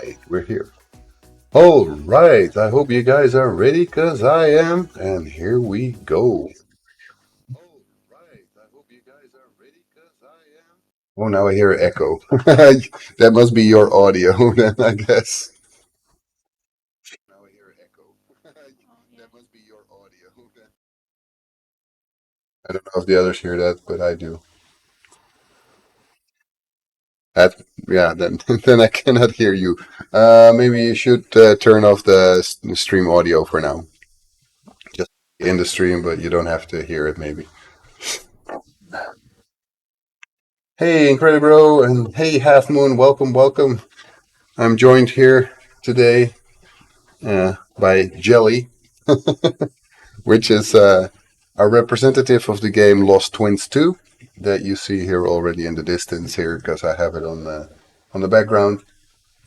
Alright, we're here. Alright, I hope you guys are ready, because I am, and here we go. Oh, now I hear an echo. That must be your audio, then, I guess. I don't know if the others hear that, but I do. That, yeah, then, then I cannot hear you. Maybe you should turn off the stream audio for now. Just in the stream, but you don't have to hear it, maybe. Hey, Incredibro, and hey, Half Moon, welcome, welcome. I'm joined here today by Jelly, which is a representative of the game Lost Twins 2 that you see here already in the distance here because I have it on the background.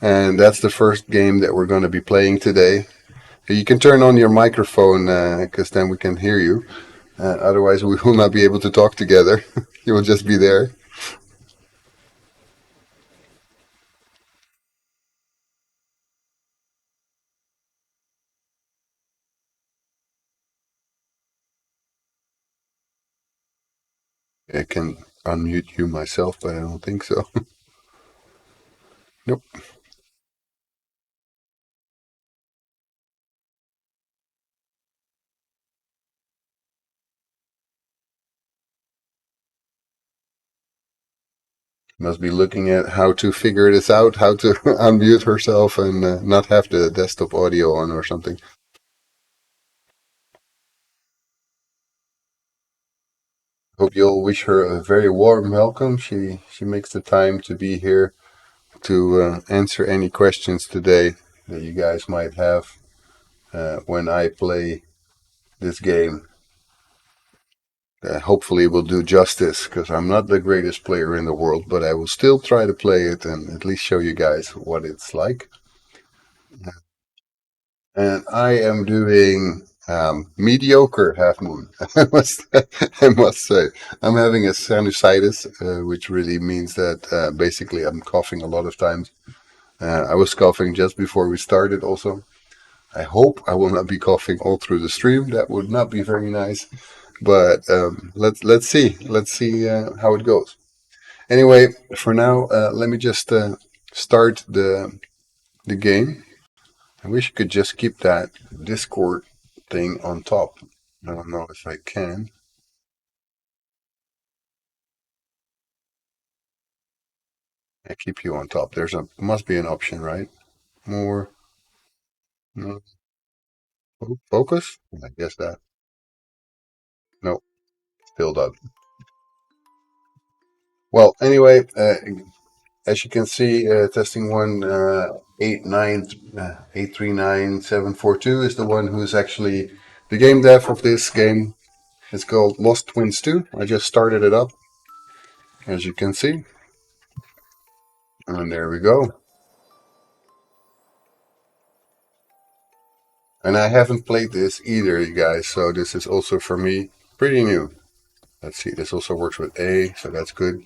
And that's the first game that we're going to be playing today. You can turn on your microphone because then we can hear you. Otherwise, we will not be able to talk together. You will just be there. I can unmute you myself, but I don't think so. Nope. Must be looking at how to figure this out, how to unmute herself and not have the desktop audio on or something. Hope you'll wish her a very warm welcome. She makes the time to be here to answer any questions today that you guys might have when I play this game. Hopefully will do justice because I'm not the greatest player in the world, but I will still try to play it and at least show you guys what it's like. And I am doing mediocre Half Moon. I must say, I'm having a sinusitis, which really means that basically I'm coughing a lot of times. I was coughing just before we started. Also, I hope I will not be coughing all through the stream. That would not be very nice. But let's see how it goes. Anyway, for now, let me just start the game. I wish I could just keep that Discord thing on top. I don't know if I can. I keep you on top. Must be an option, right? More, no, focus? I guess that. No, still doesn't. Well, anyway, as you can see, testing one 839 is the one who's actually the game dev of this game. It's called Lost Twins 2. I just started it up, as you can see. And there we go. And I haven't played this either, you guys, so this is also for me pretty new. Let's see, this also works with A, so that's good.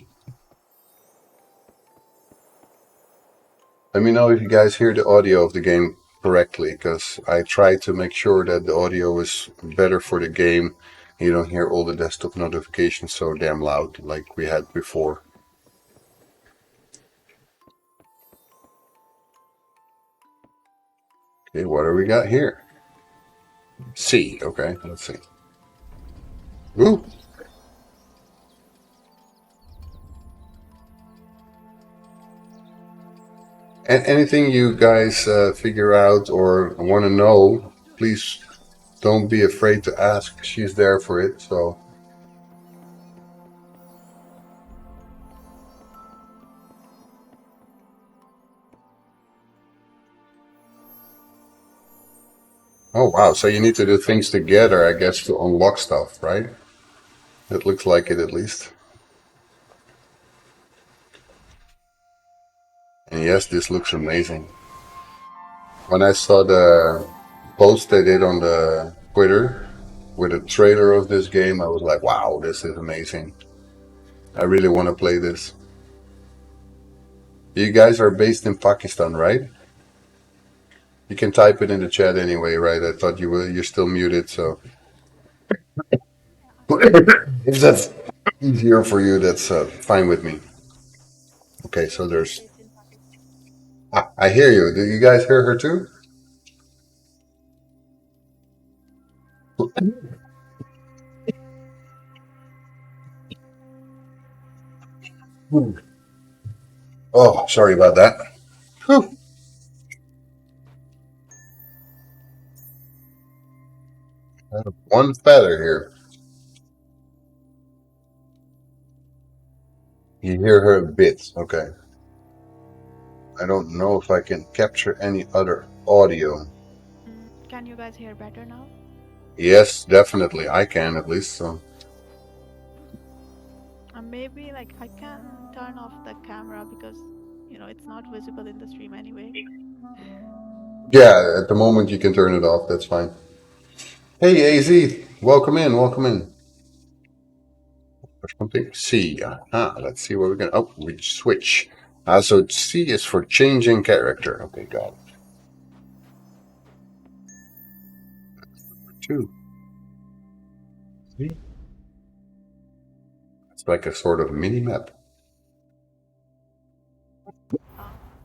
Let me know if you guys hear the audio of the game correctly, because I try to make sure that the audio is better for the game. You don't hear all the desktop notifications so damn loud like we had before. Okay, what do we got here? C, okay, let's see. Ooh. And anything you guys figure out or want to know, please don't be afraid to ask. She's there for it, so. Oh wow, so you need to do things together, I guess, to unlock stuff, right? It looks like it at least. And yes, this looks amazing. When I saw the post they did on the Twitter with a trailer of this game, I was like, wow, this is amazing. I really want to play this. You guys are based in Pakistan, right? You can type it in the chat anyway, right? I thought you're still muted, so if that's easier for you, that's fine with me. Okay, so Kiri there's. says in Pakistan. I hear you. Do you guys hear her too? Oh, sorry about that. Whew. I have one feather here. You hear her bits. Okay. I don't know if I can capture any other audio. Can you guys hear better now? Yes, definitely. I can at least. So Maybe like I can turn off the camera because it's not visible in the stream anyway. yeah, at the moment you can turn it off. That's fine. Hey, AZ, welcome in. Welcome in. Or something. C. Let's see what we're gonna. Oh, we switch. So C is for changing character. Okay, got it. Two. It's like a sort of mini map.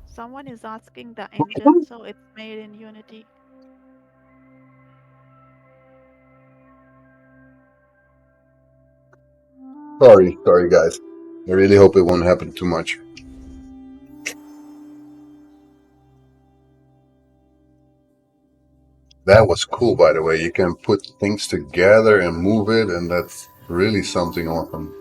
Someone is asking the engine, so it's made in Unity. Sorry, guys. I really hope it won't happen too much. That was cool, by the way. You can put things together and move it, and that's really something awesome.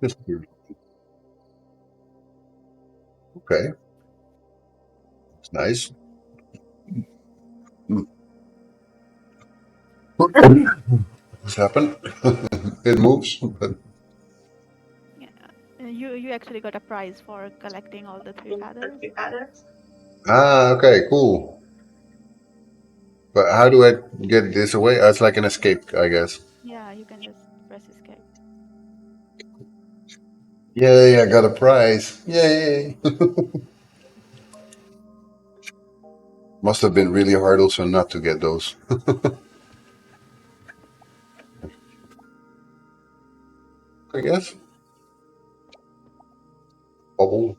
Just okay. It's nice. What's happened? It moves. But Yeah, you actually got a prize for collecting all the 3 feathers. okay, cool. But how do I get this away? It's like an escape, I guess. Yeah, you can just press escape. Yay! I got a prize. Yay! Must have been really hard also not to get those. I guess. Oh,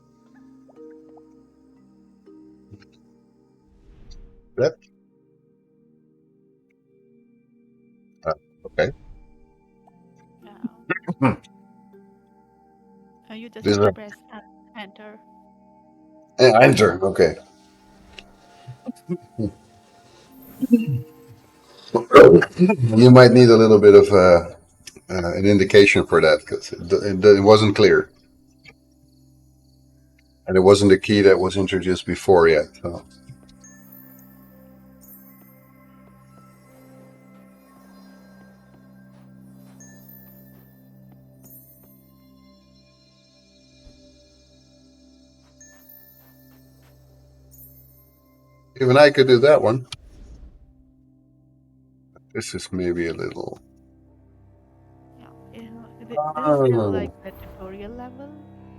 that. Uh, okay. Yeah, Hmm. you just This have is to a press enter. enter. Okay. You might need a little bit of an indication for that because it wasn't clear, and it wasn't the key that was introduced before yet. So even I could do that one. This is maybe a little. Yeah, this is still Oh, like the tutorial level,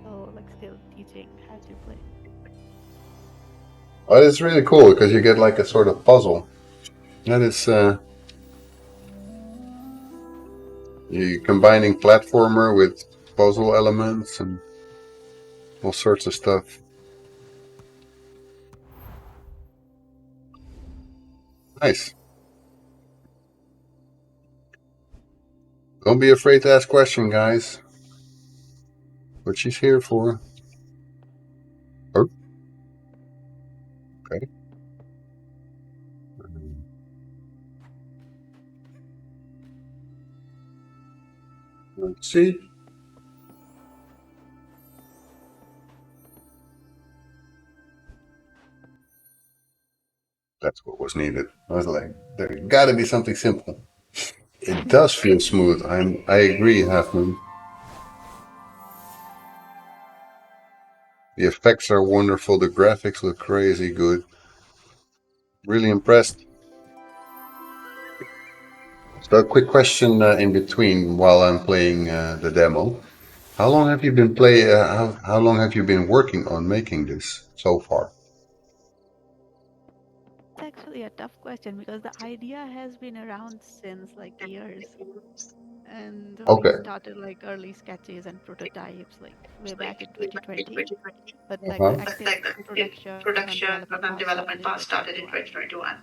so like still teaching how to play. oh, it's really cool because you get like a sort of puzzle. That is, you combining platformer with puzzle elements and all sorts of stuff. Nice. Don't be afraid to ask questions, guys. What she's here for. Oh, okay. Let's see. That's what was needed. I was like, there gotta be something simple. It does feel smooth. I agree, Half Moon. The effects are wonderful. The graphics look crazy good. Really impressed. So, a quick question in between while I'm playing the demo. How long have you been how long have you been working on making this so far? It's actually a tough question because the idea has been around since like years. And we Okay. started like early sketches and prototypes like way back in 2020. But like the Uh-huh. active production and development part started in 2021.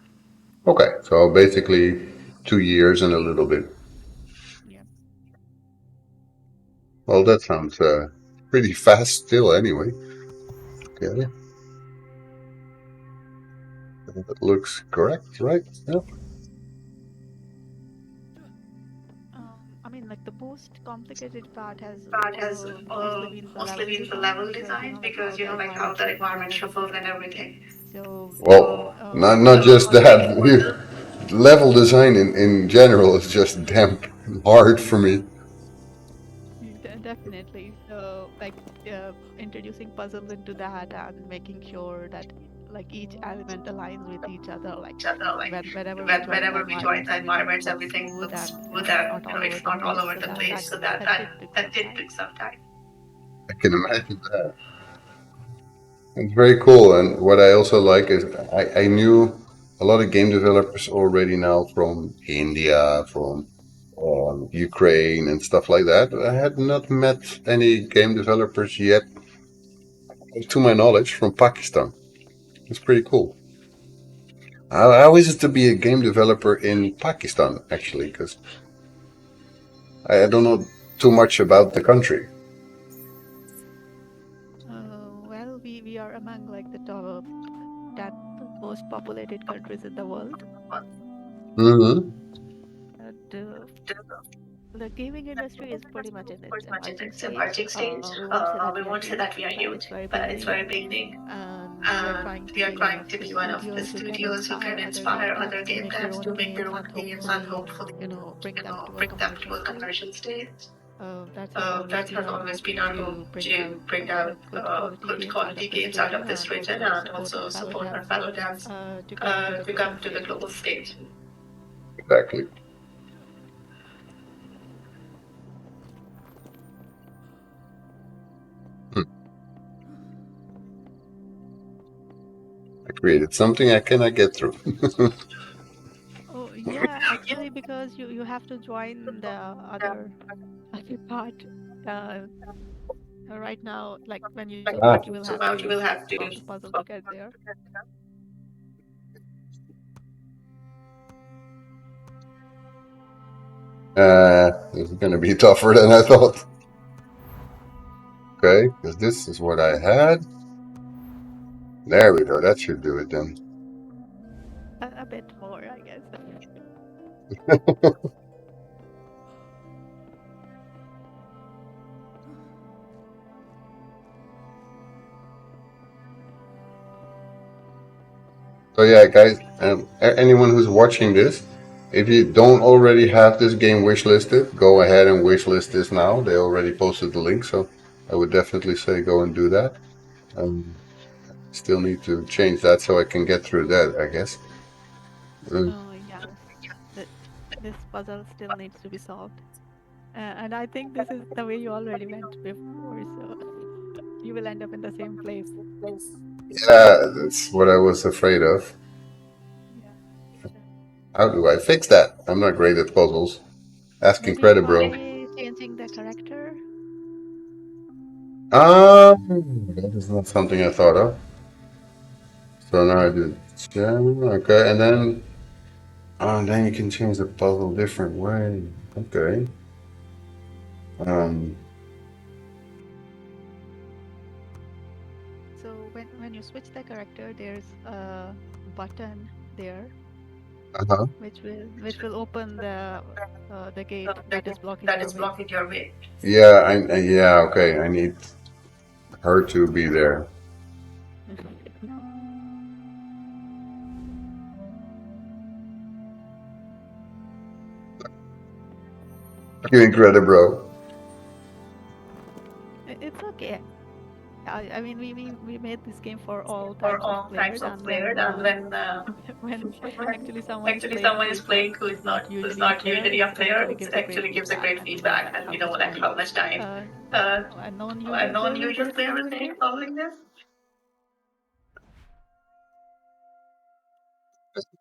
Okay. So basically 2 years and a little bit. Yeah. Well, that sounds pretty fast still anyway. Okay. That looks correct, right? Yeah. I mean, like the most complicated part has mostly been the level design because like how the environment shuffle and everything. So, Well, not just puzzle. that. Level design in general is just damn hard for me. Definitely. So, like introducing puzzles into that and making sure that like each element aligns with each other. Like whenever we join the environments, everything looks smooth and not all over the place. So that did took some time. I can imagine that. It's very cool. And what I also like is I knew a lot of game developers already now from India, from Ukraine, and stuff like that. I had not met any game developers yet, to my knowledge, from Pakistan. It's pretty cool. How is it to be a game developer in Pakistan, actually? Because I don't know too much about the country. Well, we are among like the top 10 most populated countries in the world. Hmm. And the gaming industry is pretty much in its emerging stage. We won't say that we are new, but it's very beginning. And we are trying to be one of the studios who can inspire other game devs to make their own games and hopefully, bring them to a commercial stage. That has always been our hope to bring out good quality games out of this region and also support our fellow devs to come to the global stage. Exactly. Hmm. I created something I cannot get through. Oh yeah, actually, because you have to join the other other part. Uh, right now, like when you zoom Ah. out, you will have to solve the puzzle to get there. This is going to be tougher than I thought. Okay, because this is what I had. There we go. That should do it then. A bit more, I guess. So yeah, guys, anyone who's watching this, if you don't already have this game wishlisted, go ahead and wishlist this now. They already posted the link, so I would definitely say go and do that. Um, Still need to change that so I can get through that, I guess. Uh, Oh yes, that this puzzle still needs to be solved. And I think this is the way you already went before, so you will end up in the same place. yeah, that's what I was afraid of. Yeah. How do I fix that? I'm not great at puzzles. Asking Maybe credit, bro. try changing the character. That is not something I thought of. So now I do gem, okay, and then you can change the puzzle different way. Okay. Um, So when you switch the character, there's a button there uh-huh. which will open the gate that is blocking your way. Yeah, yeah, okay. I need her to be there. Giving credit, bro. It's okay. I mean, we made this game for all types of players, and when when actually someone is playing who is not usually a player, it actually gives a great feedback, and we know like how much time uh, a non-usual player will take solving this.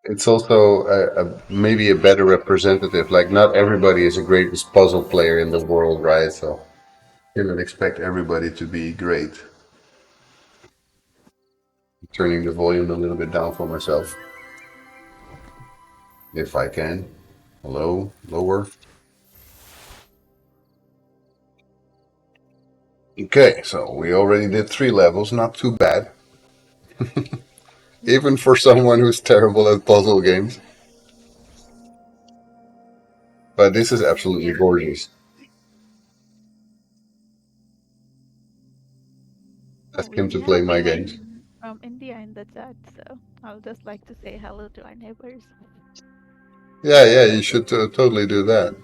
It's also maybe a better representative. Like, not everybody is a great puzzle player in the world, right? So you cannot expect everybody to be great. Turning the volume a little bit down for myself, if I can. Hello, lower. Okay, so we already did 3 levels, not too bad. Yeah. Even for someone who's terrible at puzzle games. But this is Oh, absolutely gorgeous. oh, Ask him to we have play my someone games. from India in the chat, so I'll just like to say hello to our neighbors. Yeah, yeah, you should totally do that.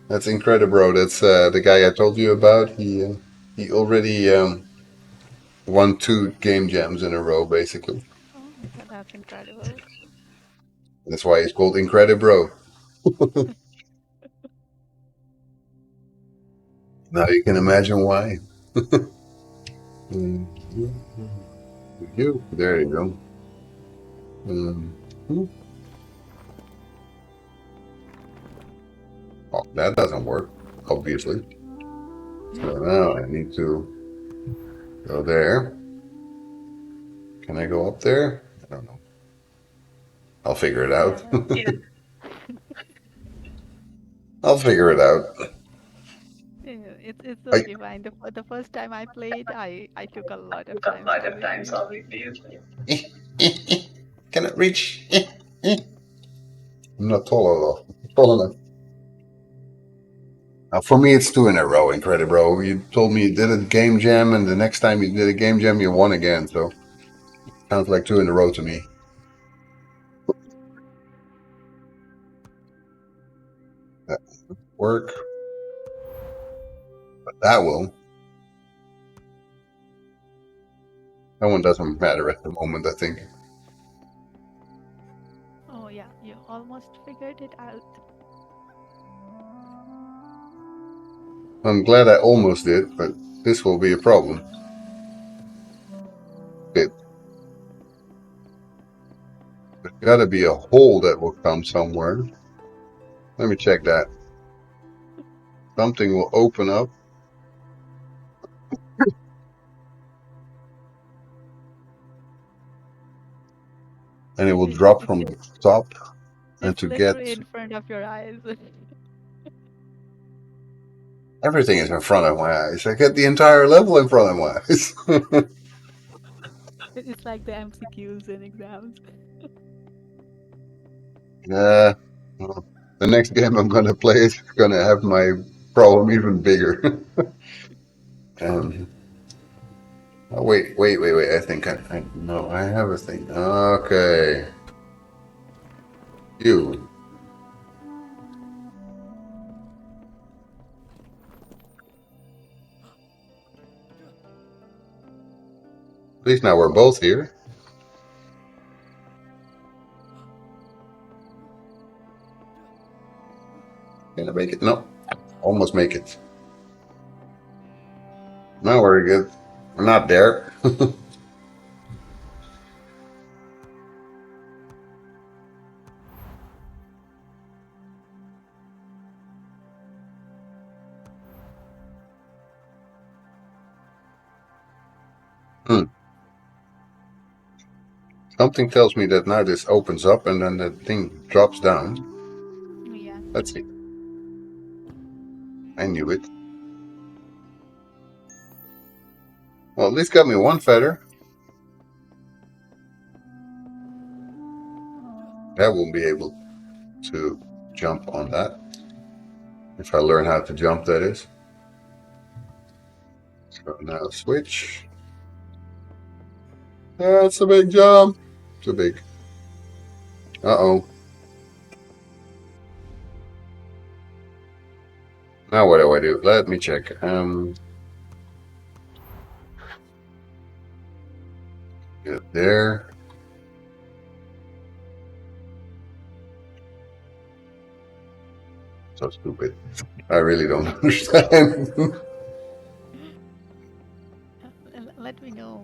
That's incredible, bro. That's the guy I told you about. He already won 2 game jams in a row, basically. Oh, that's incredible. That's why he's called Incredibro. Now you can imagine why. You, there you go. Um, oh, that doesn't work, obviously. So now I need to go there. Can I go up there? I don't know. I'll figure it out. Yeah. I'll figure it out. Yeah, it's I, okay, fine. The first time I played, I took a lot of time solving these. can it reach? I'm not tall enough. For me, it's 2 in a row, Incredibro. You told me you did a game jam, and the next time you did a game jam, you won again. So sounds like 2 in a row to me. That won't work, but that will. That one doesn't matter at the moment, I think. Oh yeah, you almost figured it out. I'm glad I almost did, but this will be a problem. It, there's got to be a hole that will come somewhere. Let me check that. Something will open up, and it will drop It's from the top. And it's to get literally in front of your eyes. everything is in front of my eyes. I get the entire level in front of my eyes. It's like the MCQs in exams. Yeah. Well, the next game I'm gonna play is gonna have my problem even bigger. um, oh, wait. I think I no, I have a thing. Okay, you. At least now we're both here. Can I make it? No, almost make it. No, we're good. We're not there. Hmm. Something tells me that now this opens up and then the thing drops down. Yeah. Let's see. I knew it. Well, at least got me one feather. I won't be able to jump on that. If I learn how to jump, that is. So now switch. That's a big jump. Too big. Uh-oh. Now what do I do? Let me check. Get there. So stupid. I really don't understand. Let me know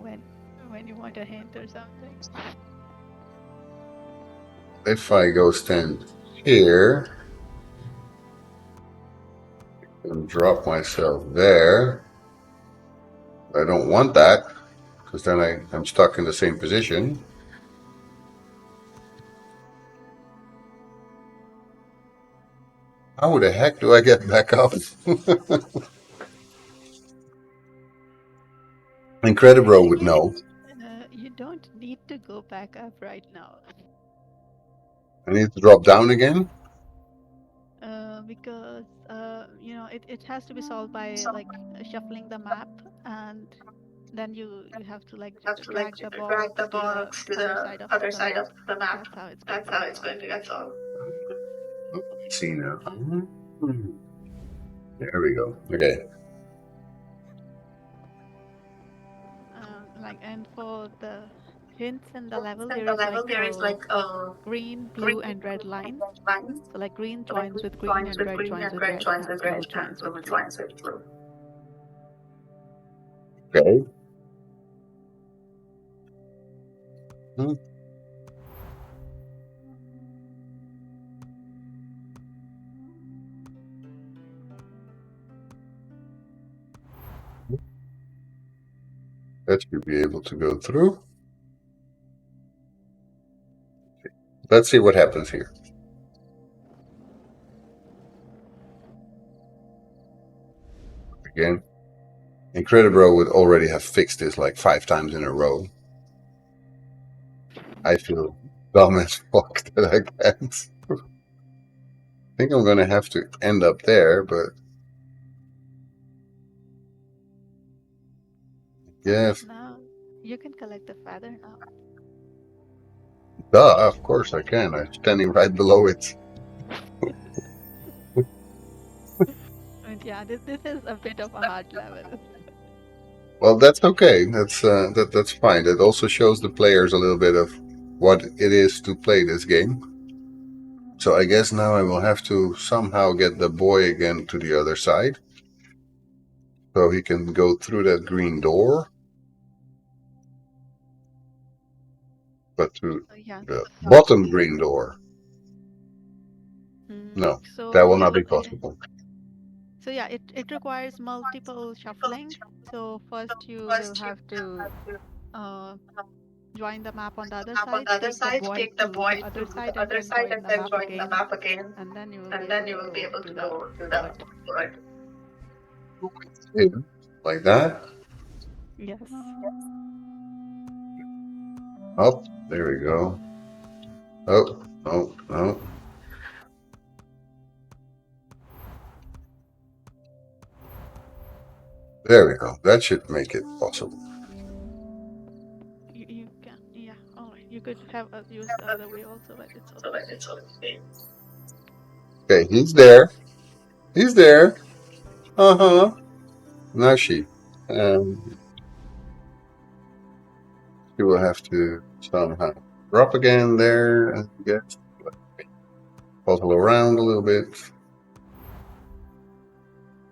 when you want a hint or something. If I go stand here and drop myself there, I don't want that because then I'm stuck in the same position. How the heck do I get back up? Incredibro would Actually, know. you don't need to go back up right now. I need to drop down again. Because it has to be solved by like shuffling the map, and then you have to like drag the box to the other side of the map. That's how it's going to get solved. Let's see now. There we go. Okay. Like, and for the hints in the level, there is like green, blue, and red lines. So like green joins with green, and red joins with red, and blue joins with blue. Okay. Hmm. That should be able to go through. Let's see what happens here. Again. Incredibro would already have fixed this like 5 times in a row. I feel dumb as fuck that I can't. I think I'm gonna have to end up there, but yeah, Now you can collect the feather now. duh, of course I can. I'm standing right below it. And yeah, this is a bit of a hard level. Well, that's okay. That's fine. That also shows the players a little bit of what it is to play this game. So I guess now I will have to somehow get the boy again to the other side, so he can go through that green door, but to Yeah. the bottom green door. No, that So will yeah, not be possible. so yeah, it requires multiple shuffling. So first you will have to uh, join the map on the other side, take the boy to the other side, and then join the map again, and then you will be able to go to the bird. Like that. Yes. Up. There we go. Oh, no, no. There we go. That should make it possible. You can, yeah. Oh, you could have used the other way also, but it's okay. Okay, he's there. He's there. Uh huh. Now she will have to somehow drop again there and get puzzle around a little bit.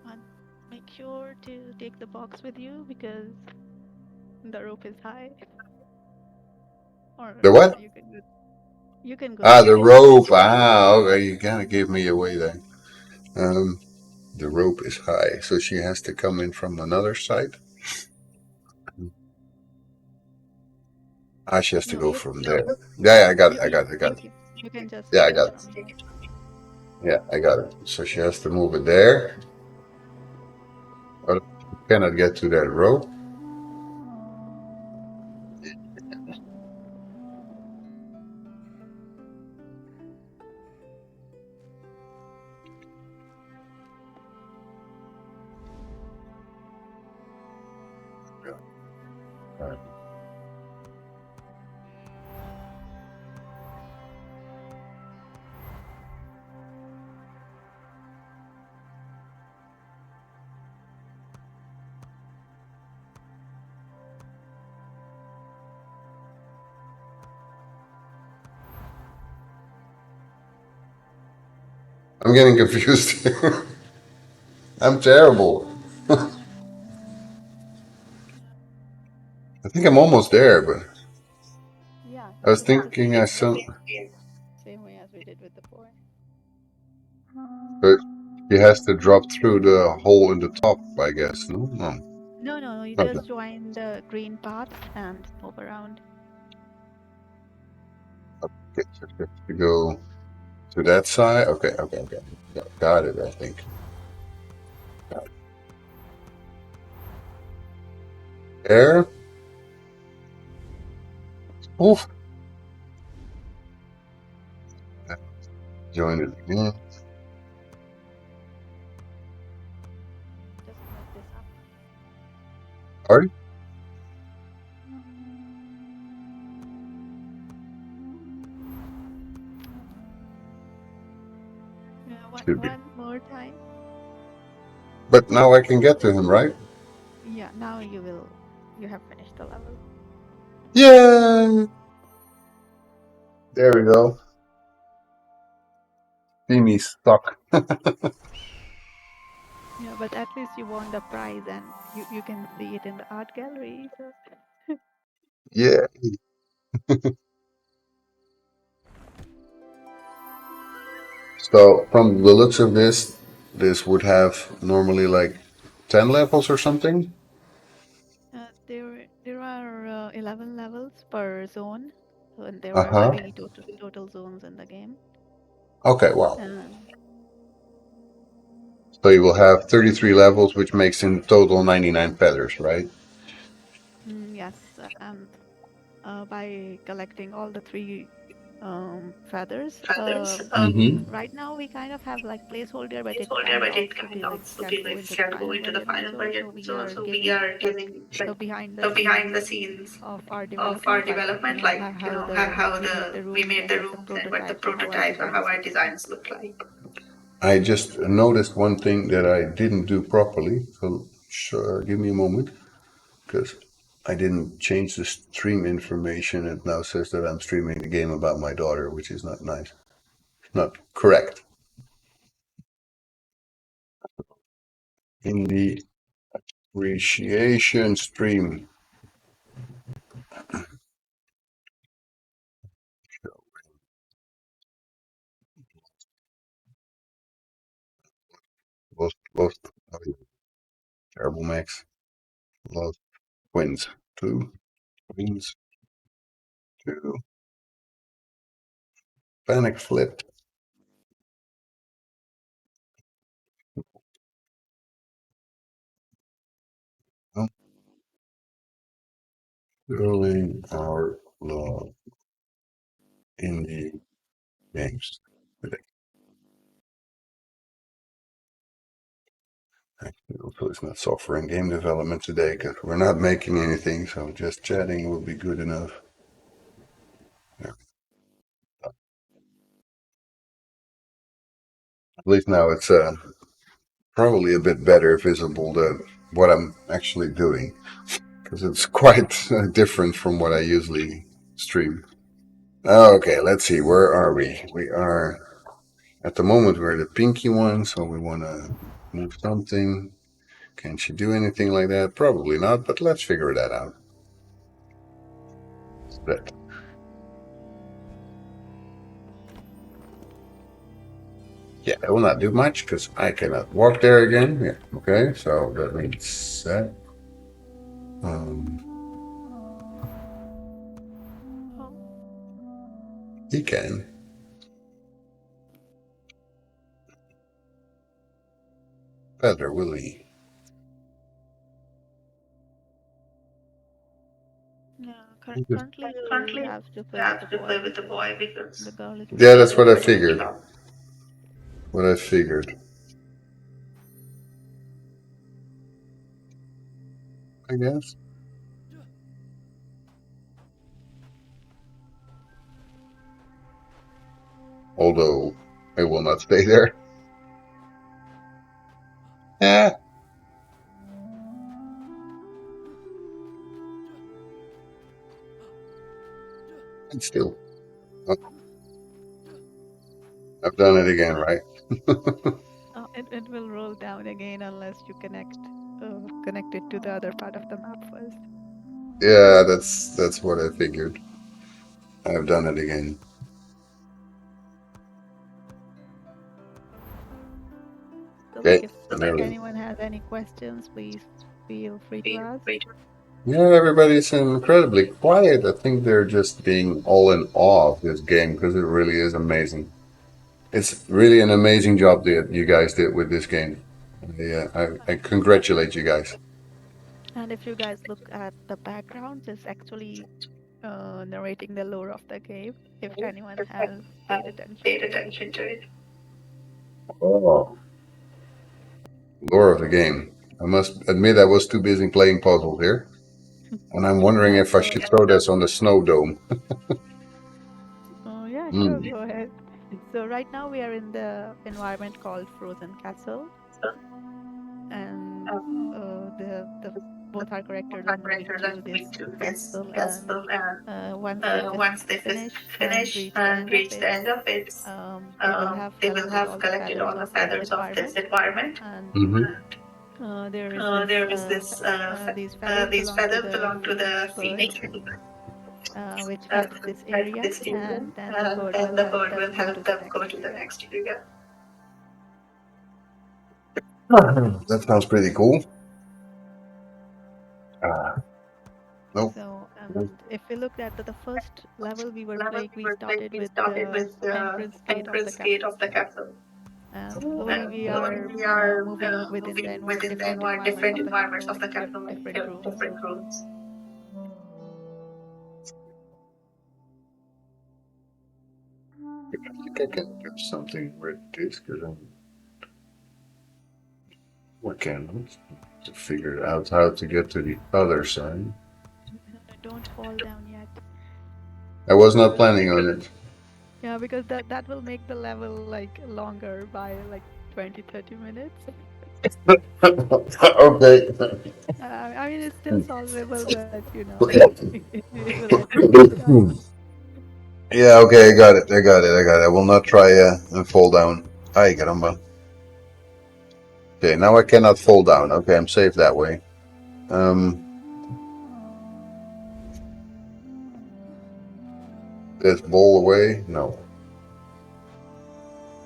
And make sure to take the box with you because the rope is high. Or The yeah, what? you can go Ah, through the it. rope. Ah, okay. You kind of gave me away there. Um, the rope is high, so she has to come in from another side. Ah, she has to No, go from there. Yeah, yeah, I got it. I got it. I got it. you can just Yeah, I take it got it. from here. Yeah, I got it. So she has to move it there. But she cannot get to that rope. I'm getting confused here. I'm terrible. I think I'm almost there, but Yeah, I was it's the thinking I same saw. same way as we did with the boy. But he has to drop through the hole in the top, I guess. No, no. No, no, no. You Okay. just join the green path and move around. Okay, so you have to go to that side. Okay, okay, okay. Got it. I think. Got it. There. Oof. Join it again. Just move this up. Already? Yeah, Should be. one more time. But now I can get to him, right? Yeah, now you have finished the level. Yay! There we go. See me stuck. Yeah, but at least you won the prize and you can see it in the art gallery. So Yeah. So from the looks of this, this would have normally like 10 levels or something. there are 11 levels per zone, so, and there are Uh-huh. three total zones in the game. Okay, wow. Um, So you will have 33 levels, which makes in total 99 feathers, right? yes, and by collecting all the three feathers, Mm-hmm. right now we kind of have like placeholder, but it can also be like can go into the final version also. So we are giving like the behind the scenes of our development, like how the we made the rooms and what the prototypes or how our designs look like. I just noticed one thing that I didn't do properly. So sure, give me a moment, because I didn't change the stream information. It now says that I'm streaming a game about my daughter, which is not nice. Not correct. In the appreciation stream, lost, oh, yeah, terrible max, lost wins, two wins, two, PanikFlip. Oh, rolling our love in the games. So it's not software and game development today because we're not making anything, so just chatting will be good enough. Yeah. At least now it's probably a bit better visible what I'm actually doing because it's quite different from what I usually stream. Okay, let's see. Where are we? We are at the moment we're the pinky one, so we want to move something. Can she do anything like that? Probably not, but let's figure that out. Split. Yeah, I will not do much because I cannot walk there again. Yeah, okay, so that means that. Um, Oh, he can. Better, will he? yeah. He just- Currently, we have to play with the boy because the girl is Yeah, waking that's up. what I figured. What I figured. I guess. Although I will not stay there. Yeah, and still. I've done it again, right? It will roll down again unless you connect it to the other part of the map first. Yeah, that's what I figured. I've done it again. So Okay, like and if there we go. anyone has any questions, please feel free to ask. Yeah, everybody's incredibly quiet. I think they're just being all in awe of this game because it really is amazing. It's really an amazing job that you guys did with this game. Yeah, I congratulate you guys. And if you guys look at the backgrounds, it's actually narrating the lore of the game, if anyone has paid attention to it. Oh, lore of the game. I must admit I was too busy playing puzzles here, and I'm wondering Yeah, if I so should throw this on the snow dome. yeah, sure, Mm. go ahead. So right now we are in the environment called Frozen Castle, and the both our characters are moving to this castle, and once they finish and reach the end of it, they will have collected all the feathers of this environment, and Hmm. there is this these feathers belong to the phoenix bird, which heads this area, and then the bird will help them go to the next area. That sounds pretty cool. Nope. So, and if we looked at the first level we were playing, we started with the entrance gate of the castle. And slowly we are moving within the different environments of the castle, different rooms. I think I can do something with this because I'm working to figure out how to get to the other side. No, no, don't fall down yet, I was not because planning on it. yeah, because that will make the level like longer by like 20-30 minutes. Okay. I mean, it's still solvable, but you know, it will add too much time. Yeah, okay, I got it. I got it. I got it. I will not try and fall down. Ay, caramba. Okay, now I cannot fall down. Okay, I'm safe that way. Um, this ball away? No.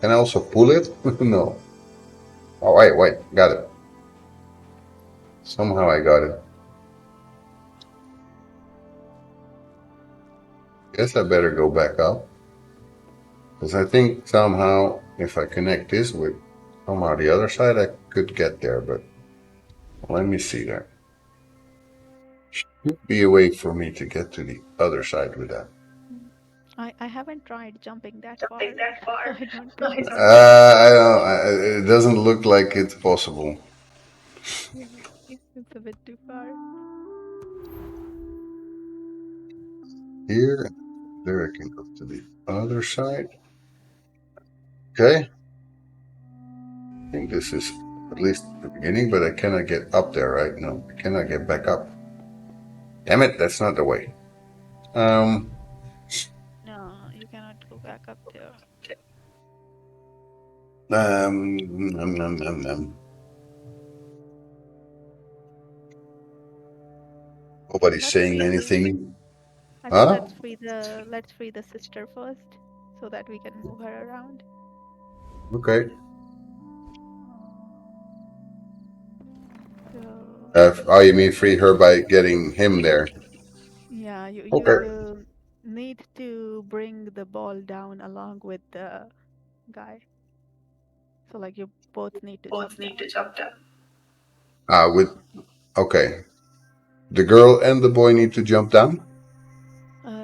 Can I also pull it? No. Oh, wait. Got it. Somehow I got it. Guess I better go back up. Because I think somehow if I connect this with somehow the other side, I could get there. But let me see there. Should be a way for me to get to the other side with that. Mm. I haven't tried jumping that far, so I don't think so. I don't, it doesn't look like it's possible. Yeah, it's a bit too far. Here, there I can go to the other side. Okay, I think this is at least the beginning, but I cannot get up there, right? No, I cannot get back up. Damn it, that's not the way. Um, No, you cannot go back up there. num, num, num, num. Nobody's Let's saying free. anything. I think Huh? let's free the sister first, so that we can move her around. Okay. So Oh, you mean free her by getting him there? yeah, you Okay. will need to bring the ball down along with the guy. So like you both need to jump down. With okay. The girl and the boy need to jump down.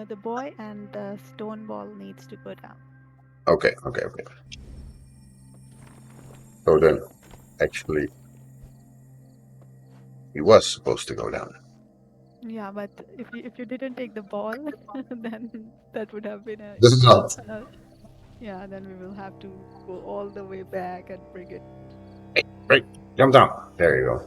The boy and the stone ball needs to go down. Okay. So then, actually, he was supposed to go down. Yeah, but if you didn't take the ball, then that would have been This is not. a yeah. Then we will have to go all the way back and bring it. Right. Jump down. There you go.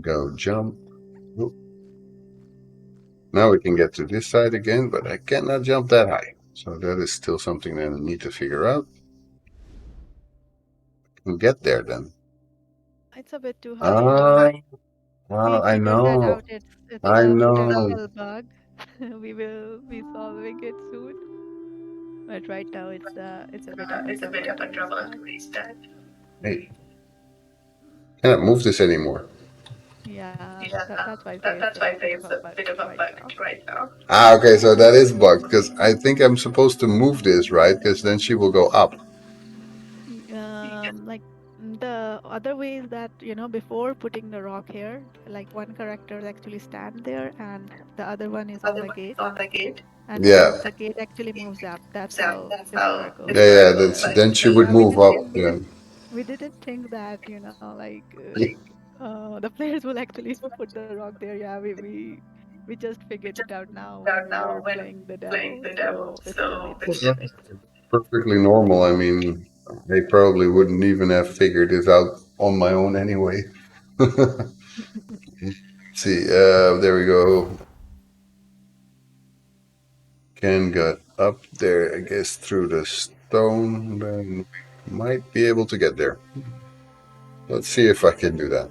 Go jump. Oop. Now we can get to this side again, but I cannot jump that high. So that is still something that I need to figure out. And get there then. It's a bit too high. Ah, We I figured that know. out. It's I a know. mechanical bug. We will be solving it soon. But right now it's a bit of a trouble to restart. Hey, cannot move this anymore. Yeah, that's why I say it's a bit of a bug right now. Ah, okay, so that is bugged because I think I'm supposed to move this, right? Because then she will go up. Like the other way is that, before putting the rock here, like one character actually stand there and the other one is on the gate. And Yeah. then the gate actually moves up. That's how before goes. Yeah, yeah. But Then she would yeah, move up. Yeah. we didn't think that, like the players will actually put the rock there. Yeah, we just figured it out now when we were playing the demo. So still, it's Perfectly normal. I mean, they probably wouldn't even have figured this out on my own anyway. See, there we go. Can get up there, I guess, through the stone. Then we might be able to get there. Let's see if I can do that.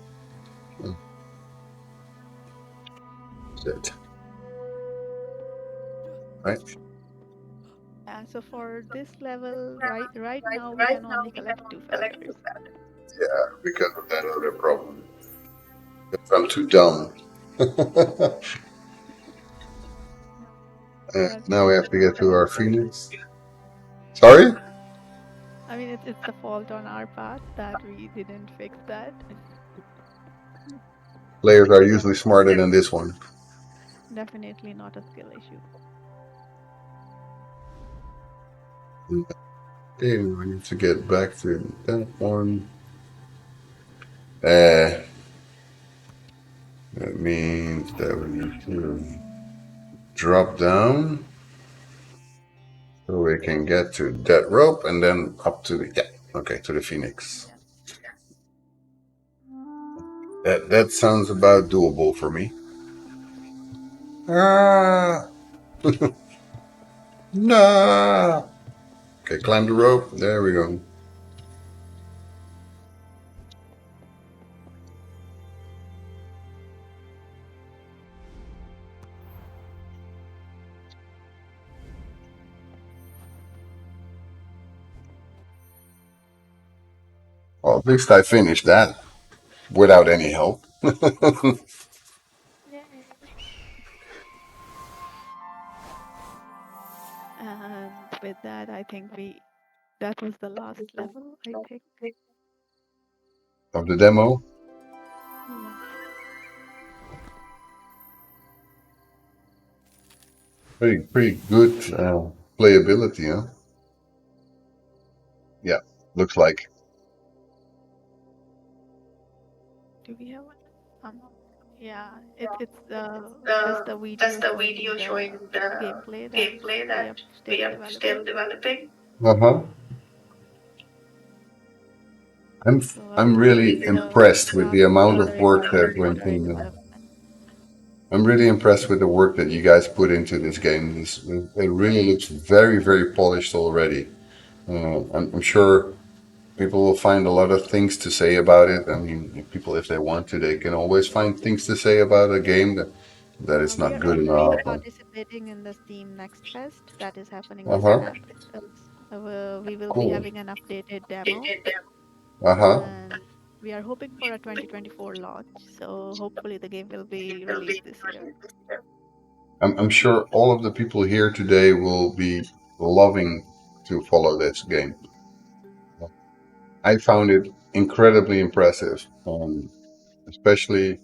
That's it. Right? yeah. So for this level, right now we can only collect 2 feathers. Yeah, because of that other problem. Because I'm too dumb. That's Now we the have to get fault to on. our Phoenix. Sorry? I mean, it's the fault on our part that we didn't fix that. Players are usually Definitely, smarter than this one. definitely not a skill issue. Okay, we need to get back to that one. Uh, that means that we need to drop down so we can get to that rope and then up to the, yeah, okay, to the Phoenix. That sounds about doable for me. Ah, no. Okay, climb the rope. There we go. Well, at least I finished that without any help. Yay. And with that, I think that was the last level, I think. Of the demo. Yeah. Pretty good playability, huh? Yeah, looks like. Do we have one? Yeah, it's just the video showing the gameplay that we are still developing. Uh huh. So I'm this really is the impressed with the last amount of chapter in work our that went story in. development. I'm really impressed with the work that you guys put into this game. It really looks very polished already. I'm sure people will find a lot of things to say about it. I mean, if people, if they want to, they can always find things to say about a game that is We not are good already enough. participating in the Steam Next Fest that is happening Uh this huh. month. We will be Cool. having an updated demo, Uh huh. and we are hoping for a 2024 launch. So hopefully the game will be released this year. I'm sure all of the people here today will be loving to follow this game. I found it incredibly impressive, especially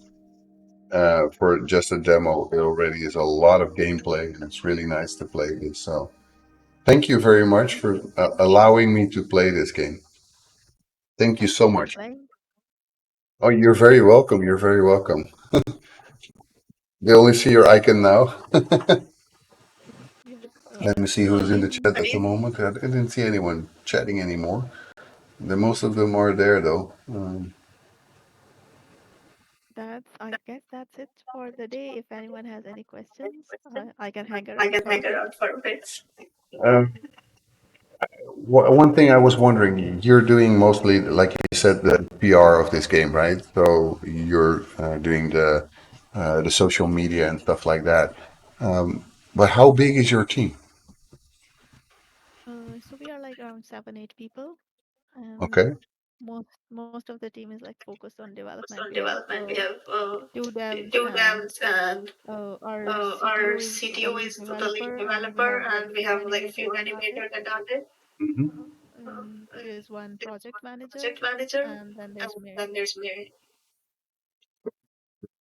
for just a demo. It already is a lot of gameplay, and it's really nice to play this. So, thank you very much Thank for you. allowing me to play this game. Thank you Thank so you for much. playing. Oh, you're very welcome. You're very welcome. They only see your icon now. Yes. Let me see Good who's in the evening. chat at the moment. I didn't see anyone chatting anymore. Most of them are there though. I guess that's it for the day. If anyone has any questions, I can hang around for a bit. Um, one thing I was wondering, you're doing mostly, like you said, the PR of this game, right? So you're doing the social media and stuff like that. But how big is your team? So we are like around 7, 8 people, and Okay. most of the team is like focused on development. We have 2 devs, and our CTO is the lead developer, and we have like a few animators and artists. Hmm. There's one project manager, and then there's Mary.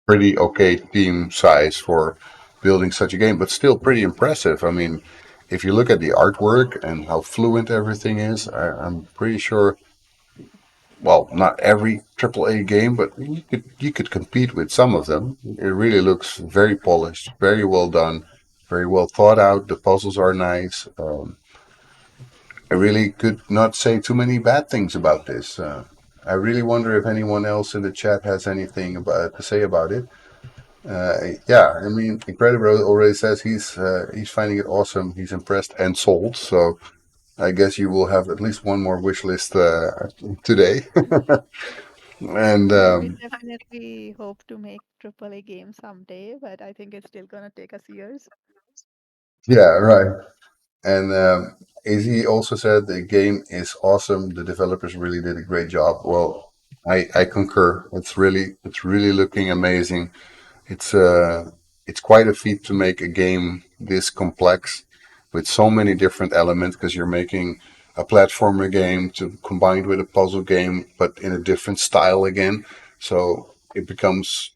Pretty okay team size for building such a game, but still pretty impressive. I mean, if you look at the artwork and how fluent everything is, I'm pretty sure. Well, not every AAA game, but you could compete with some of them. It really looks very polished, very well done, very well thought out. The puzzles are nice. I really could not say too many bad things about this. I really wonder if anyone else in the chat has anything to say about it. Yeah, I mean, Incredible already says he's finding it awesome. He's impressed and sold. So I guess you will have at least one more wish list today. And We definitely hope to make AAA games someday, but I think it's still gonna take us years. yeah, right. And AZ also said the game is awesome. The developers really did a great job. Well, I concur. It's really looking amazing. It's quite a feat to make a game this complex with so many different elements because you're making a platformer game to combined with a puzzle game, but in a different style again. So it becomes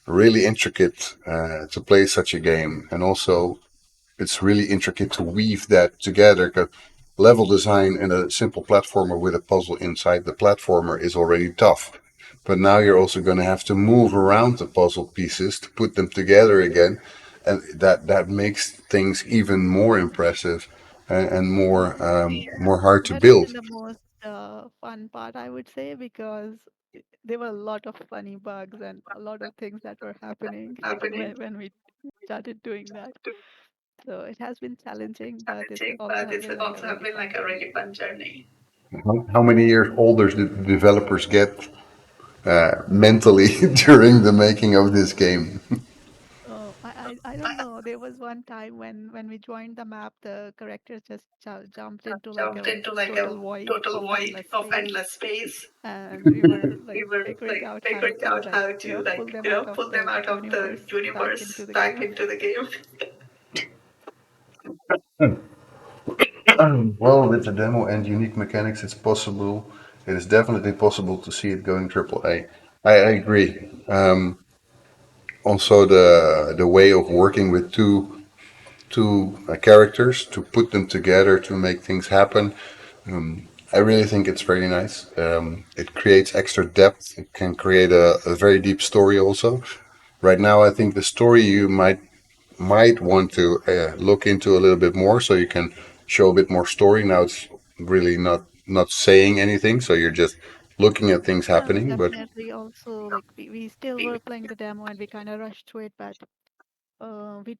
really intricate to play such a game, and also it's really intricate to weave that together. 'Cause level design in a simple platformer with a puzzle inside the platformer is already tough. But now you're also going to have to move around the puzzle pieces to put them together again. And that makes things even more impressive and more hard to That has build. been the most fun part, I would say, because there were a lot of funny bugs and a lot of things that were happening when we started doing that. So it has been challenging, but it's also have been like a really fun journey. How many years older did the developers get mentally during the making of this game? Oh, I don't know. There was one time when we joined the map, the characters just jumped into like a total void of endless space, and we were like figuring out how to like pull them out of the universe back into the game. Well, with the demo and unique mechanics, it's possible. It is definitely possible to see it going AAA. I agree. Also, the way of working with two characters to put them together to make things happen. I really think it's very nice. It creates extra depth. It can create a very deep story also. Right now, I think the story you might want to look into a little bit more so you can show a bit more story. Now it's really not saying anything, so you're just looking at things Yeah, happening. But definitely. Also, like we still were playing the demo and we kind of rushed through it, but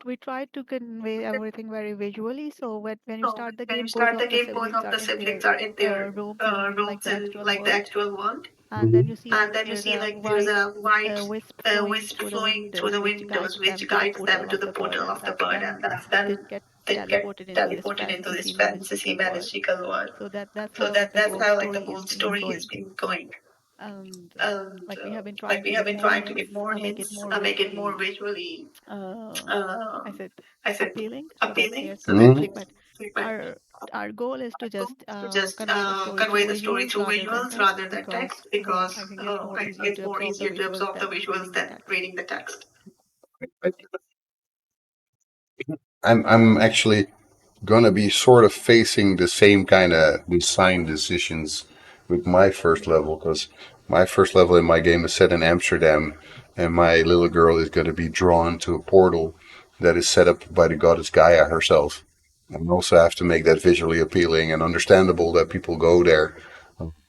we tried to convey everything very visually. So when you start the game, both of the siblings are in their rooms in like the actual world, and then you see like there's a white wisp flowing through the windows, which guides them to the portal of the bird, and that's then they get teleported into this fantasy magical world. So that's how like the whole story is being going, and like we have been trying to give more hints, make it more visually uh, I said appealing so that players can Mhm. actually. But our our goal is to just convey the story through visuals rather than text, because I think it's more easier to absorb the visuals than reading the text. I'm actually gonna be sort of facing the same kind of design decisions with my first level because my first level in my game is set in Amsterdam, and my little girl is gonna be drawn to a portal that is set up by the goddess Gaia herself. And also have to make that visually appealing and understandable that people go there.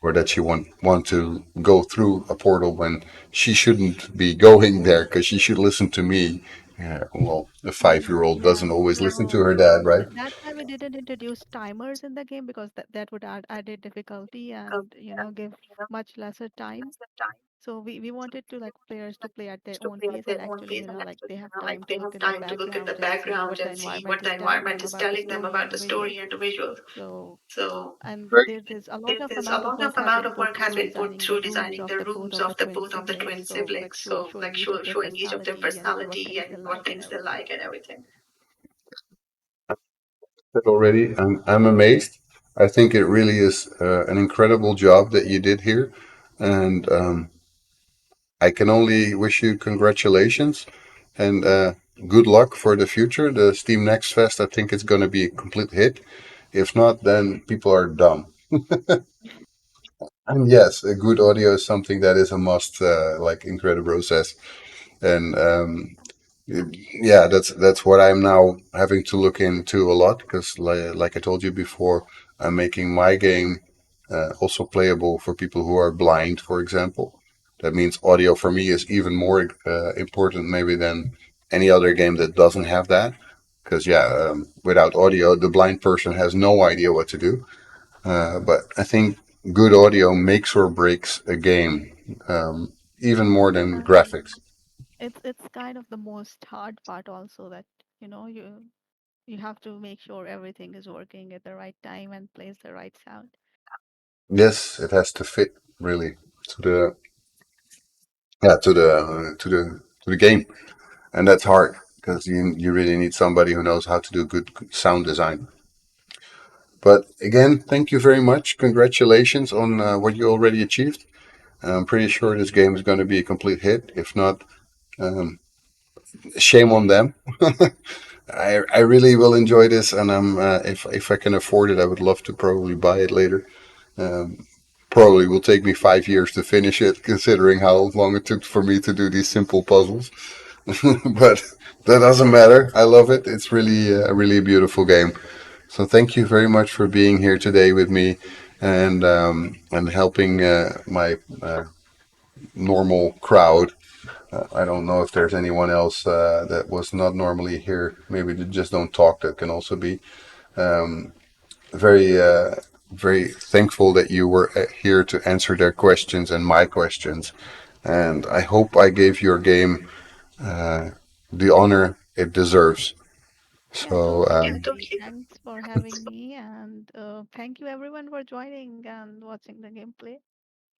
or that she want to go through a portal when she shouldn't be going there because she should listen to me. Yeah, well, a 5-year-old Yeah. doesn't always listen to So her dad, right? that's why we didn't introduce timers in the game because that would add added difficulty and give much lesser time. So we wanted to like players to play at their own pace and actually like they have time to look in the background and see what the environment is telling them about the story and the visuals. So and Right. there's a lot of amount of work has been put through designing the rooms of the both of the twin siblings. So like showing each of their personality and what things they like and everything. Said already, I'm amazed. I think it really is an incredible job that you did here, and I can only wish you congratulations and good luck for the future. The Steam Next Fest, I think it's going to be a complete hit. If not, then people are dumb. And yes, a good audio is something that is a must, like Incredible says. And yeah, that's what I'm now having to look into a lot because, like I told you before, I'm making my game also playable for people who are blind, for example. That means audio for me is even more important maybe than any other game that doesn't have that. Because yeah, without audio, the blind person has no idea what to do. But I think good audio makes or breaks a game, even more than And graphics. it's kind of the most hard part also that you have to make sure everything is working at the right time and plays the right sound. Yes, it has to fit really to the yeah to the game, and that's hard because you really need somebody who knows how to do good sound design. But again, thank you very much. Congratulations on what you already achieved. I'm pretty sure this game is going to be a complete hit. If not, um, shame on them. I really will enjoy this, and if I can afford it, I would love to probably buy it later. Um, Probably will take me 5 years to finish it, considering how long it took for me to do these simple puzzles. But that doesn't matter. I love it. It's really a really beautiful game. So thank you very much for being here today with me and helping my normal crowd. I don't know if there's anyone else that was not normally here. Maybe they just don't talk. That can also be. Um, very very thankful that you were here to answer their questions and my questions. And I hope I gave your game uh, the honor it deserves. Yeah, So totally. Thanks for having me, and thank you everyone for joining and watching the gameplay.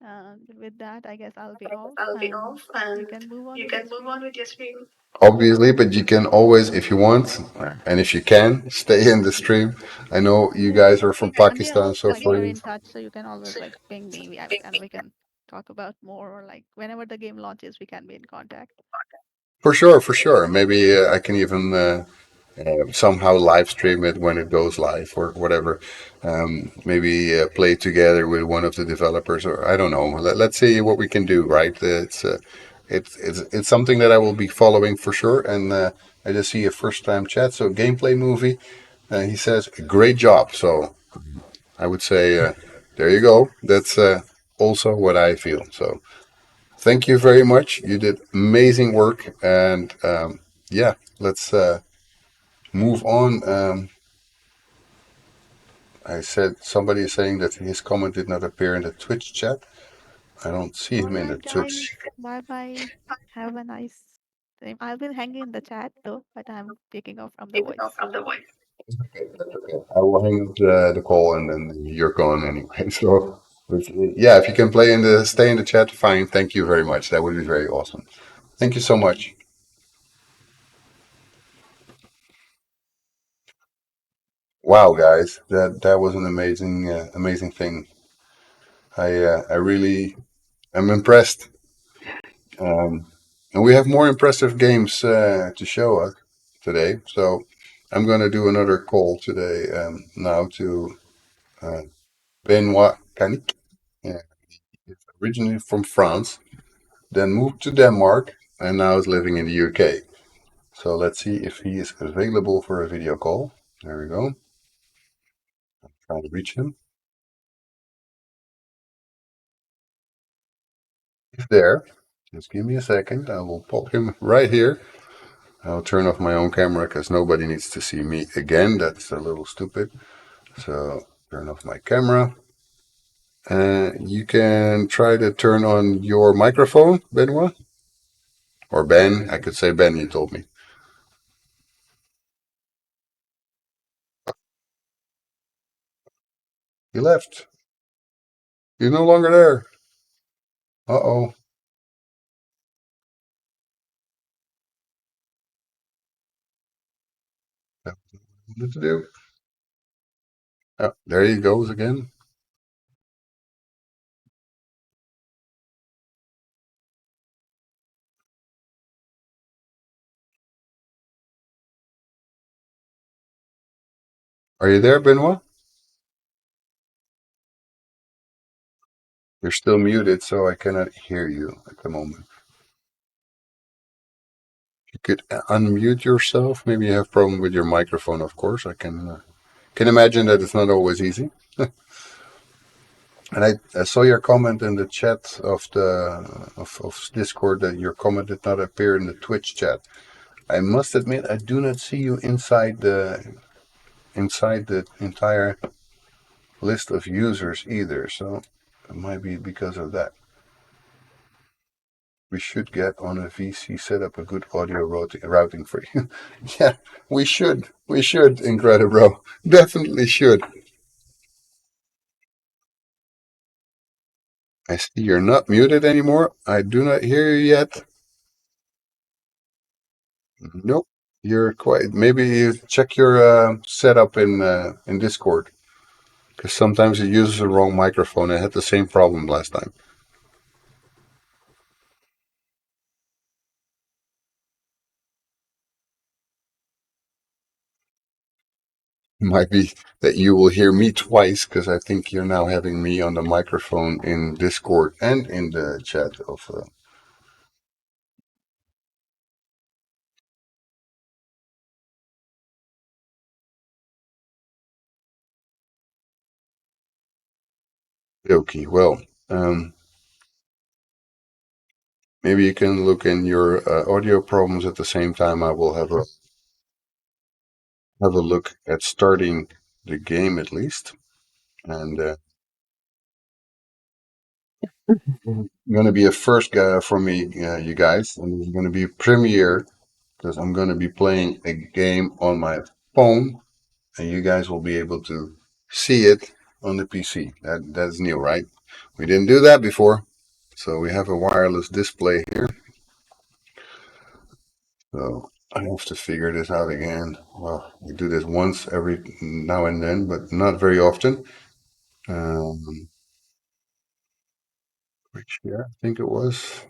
And with that, I guess I'll be off, and you can move on with your stream. obviously, but you can always, if you want, and if you can, stay in the stream. I know you Yeah, guys are from and we are Pakistan, also so like for we're you. in touch, so you can always like ping me, and we can talk about more, or like whenever the game launches, we can be in contact. For sure, for sure. Maybe I can even somehow live stream it when it goes live or whatever. Maybe play together with one of the developers, or I don't know. Let's see what we can do. Right? It's something that I will be following for sure. And I just see a first time chat. So gameplay movie. He says great job. So I would say there you go. That's also what I feel. So thank you very much. You did amazing work. And yeah, let's move on. I said somebody is saying that his comment did not appear in the Twitch chat. I don't see All him in the right, guys, Twitch. bye bye. Have a nice time. I will hang in the chat though, but I'm taking off from the voice. Okay, that's okay. I will hang up the call and then you're gone anyway. So, yeah, if you can play in the stay in the chat, fine. Thank you very much. That would be very awesome. Thank you so much. Wow, guys, that was an amazing amazing thing. I really am impressed. And we have more impressive games to show us today. So I'm going to do another call today now to uh, Benoit Canic. Yeah, he's originally from France, then moved to Denmark, and now is living in the UK. So let's see if he is available for a video call. There we go. Try to reach him. He's there. Just give me a second. I will pop him right here. I'll turn off my own camera because nobody needs to see me again. That's a little stupid. So turn off my camera. You can try to turn on your microphone, Benoit. Or Ben. I could say Ben, you told me. He left. He's no longer there. Uh-oh. What to do? Oh, there he goes again. Are you there, Benoit? You're still muted, so I cannot hear you at the moment. You could unmute yourself. Maybe you have problem with your microphone, of course. I can imagine that it's not always easy. And I saw your comment in the chat of of Discord that your comment did not appear in the Twitch chat. I must admit I do not see you inside the entire list of users either, so it might be because of that. We should get on a VC set up a good audio routing for you. Yeah, we should. We should, Incredible. Definitely should. I see you're not muted anymore. I do not hear you yet. Nope. You're quite. Maybe you check your setup in Discord because sometimes it uses the wrong microphone. I had the same problem last time. It might be that you will hear me twice because I think you're now having me on the microphone in Discord and in the chat of. Okay, well, um, maybe you can look in your audio problems at the same time. I will have a look at starting the game at least, and going to be a first guy for me, you guys, and it's going to be a premiere because I'm going to be playing a game on my phone, and you guys will be able to see it on the PC. That's new, right? We didn't do that before, so we have a wireless display here. So I have to figure this out again. Well, we do this once every now and then, but not very often. Um, which year? I think it was.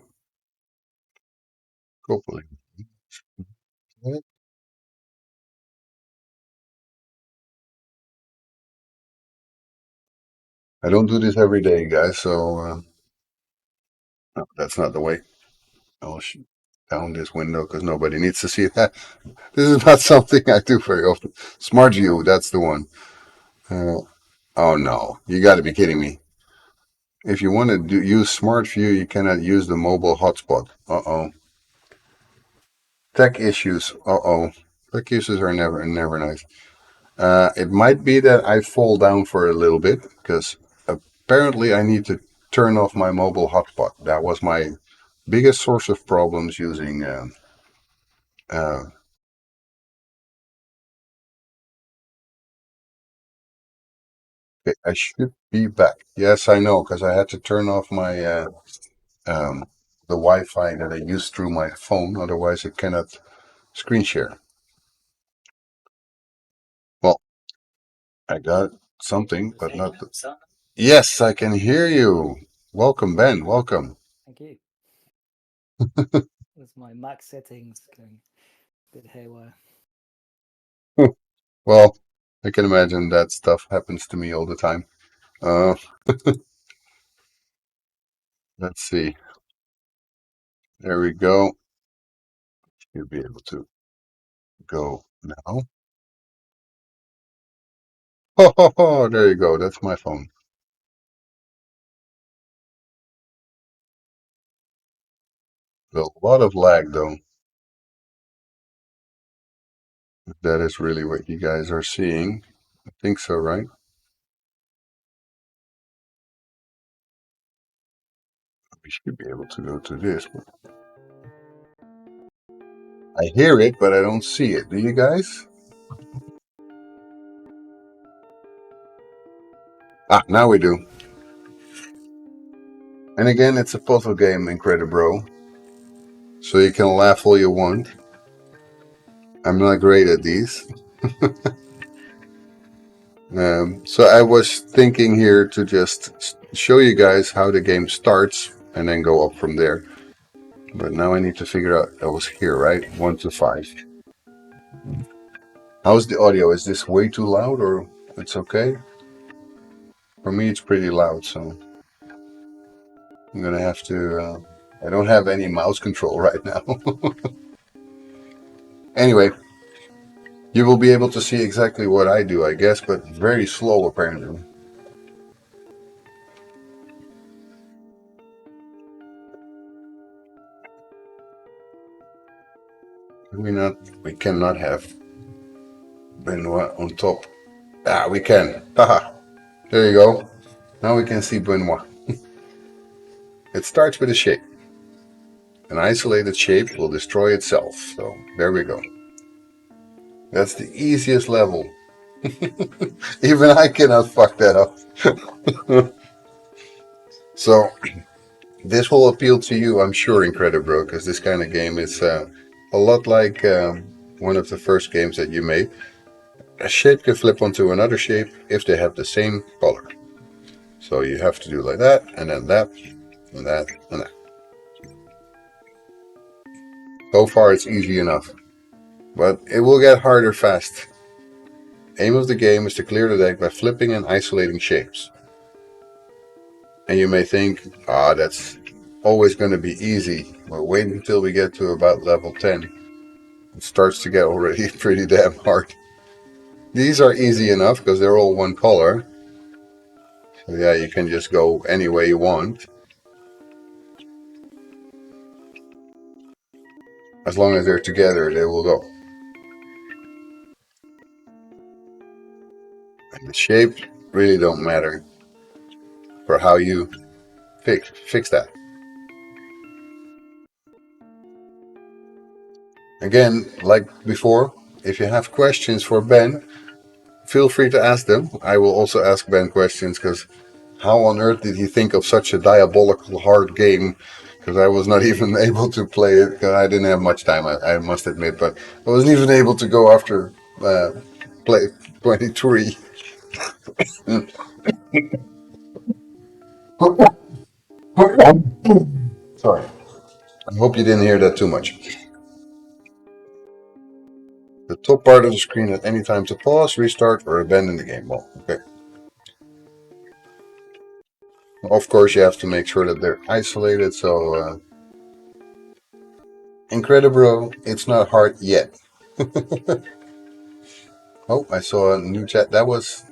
Hopefully. I don't do this every day, guys, so no, that's not the way. I'll shoot down this window because nobody needs to see that. This is not something I do very often. Smart View, that's the one. Uh, oh no, you got to be kidding me. If you want to use Smart View, you cannot use the mobile hotspot. Uh-oh. Tech issues. Uh-oh. Tech issues are never nice. It might be that I fall down for a little bit because apparently I need to turn off my mobile hotspot. That was my biggest source of problems using. Uh, I should be back. Yes, I know because I had to turn off my um, the Wi-Fi that I use through my phone. Otherwise, it cannot screen share. Well, I got something, but not. Yes, I can hear you. Welcome, Ben. Welcome. Thank you. With my Mac settings going a bit haywire. Well, I can imagine that stuff happens to me all the time. Uh, let's see. There we go. You'll be able to go now. Oh, ho, ho, there you go. That's my phone. A lot of lag though. If that is really what you guys are seeing. I think so, right? We should be able to go to this. I hear it, but I don't see it. Do you guys? Ah, now we do. And again, it's a puzzle game, Incredibro. So you can laugh all you want. I'm not great at these. So I was thinking here to just show you guys how the game starts and then go up from there. But now I need to figure out, I was here, right? 1 to 5. How's the audio? Is this way too loud or it's okay? For me, it's pretty loud, so I'm gonna have to, I don't have any mouse control right now. Anyway, you will be able to see exactly what I do, I guess, but very slow apparently. We cannot have Benoit on top. Ah, we can. Haha. There you go. Now we can see Benoit. It starts with a shape. An isolated shape will destroy itself. So there we go. That's the easiest level. Even I cannot fuck that up. So this will appeal to you, I'm sure, Incredibro, because this kind of game is a lot like one of the first games that you made. A shape can flip onto another shape if they have the same color. So you have to do like that, and then that, and that, and that. So far it's easy enough, but it will get harder fast. Aim of the game is to clear the deck by flipping and isolating shapes. And you may think, ah, that's always going to be easy. Well, wait until we get to about level 10. It starts to get already pretty damn hard. These are easy enough because they're all one color. So yeah, you can just go any way you want. As long as they're together, they will go. And the shape really don't matter for how you fix that. Again, like before, if you have questions for Ben, feel free to ask them. I will also ask Ben questions because how on earth did he think of such a diabolical hard game? Because I was not even able to play it because I didn't have much time, I must admit. But I wasn't even able to go after play 23. Sorry. I hope you didn't hear that too much. The top part of the screen at any time to pause, restart, or abandon the game. Well, okay. Of course, you have to make sure that they're isolated, so Incredibro, it's not hard yet. Oh, I saw a new chat. That was...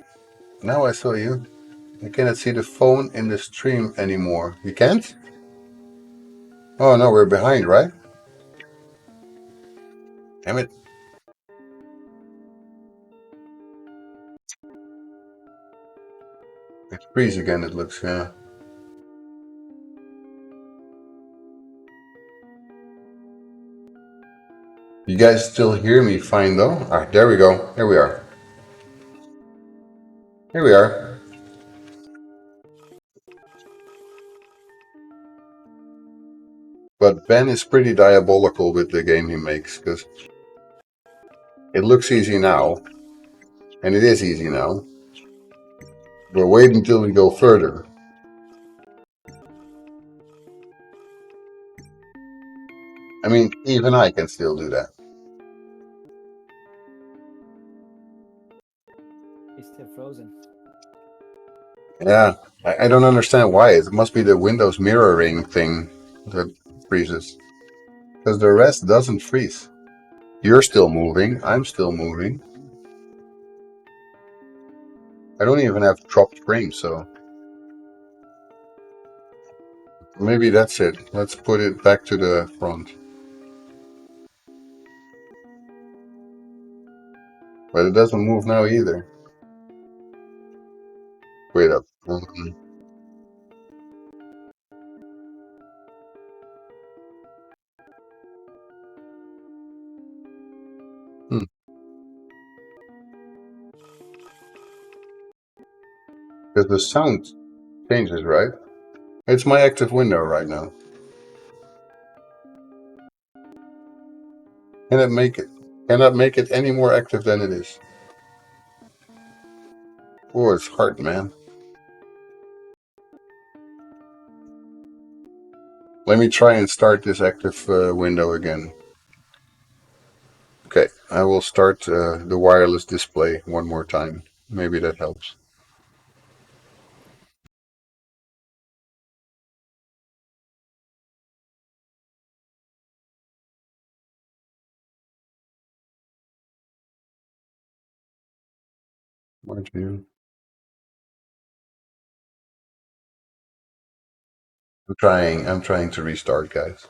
Now I saw you. I cannot see the phone in the stream anymore. You can't? Oh no, we're behind, right? Damn it. It's freeze again, it looks, yeah. You guys still hear me fine though? Ah, there we go. Here we are. Here we are. But Ben is pretty diabolical with the game he makes, because it looks easy now, and it is easy now. But wait until we go further. I mean, even I can still do that. He's still frozen. Yeah, I don't understand why. It must be the Windows mirroring thing that freezes. Because the rest doesn't freeze. You're still moving, I'm still moving. I don't even have dropped frames, so... Maybe that's it. Let's put it back to the front. But it doesn't move now either. Wait up. Hmm. Because the sound changes, right? It's my active window right now. Cannot make it. Cannot make it any more active than it is. Oh, it's hard, man. Let me try and start this active window again. Okay, I will start the wireless display one more time. Maybe that helps. Mind you. I'm trying to restart, guys.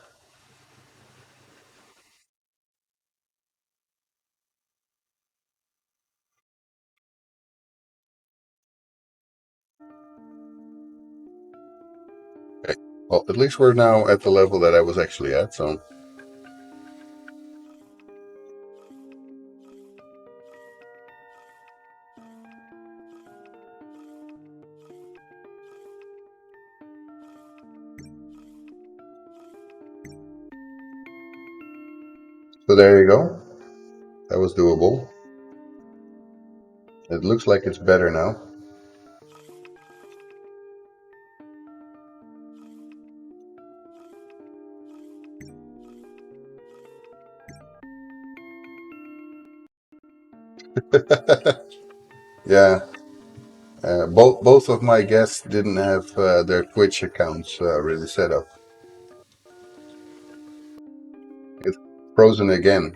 Okay. Well, at least we're now at the level that I was actually at, so there you go. That was doable. It looks like it's better now. Yeah. Both of my guests didn't have their Twitch accounts really set up. It's frozen again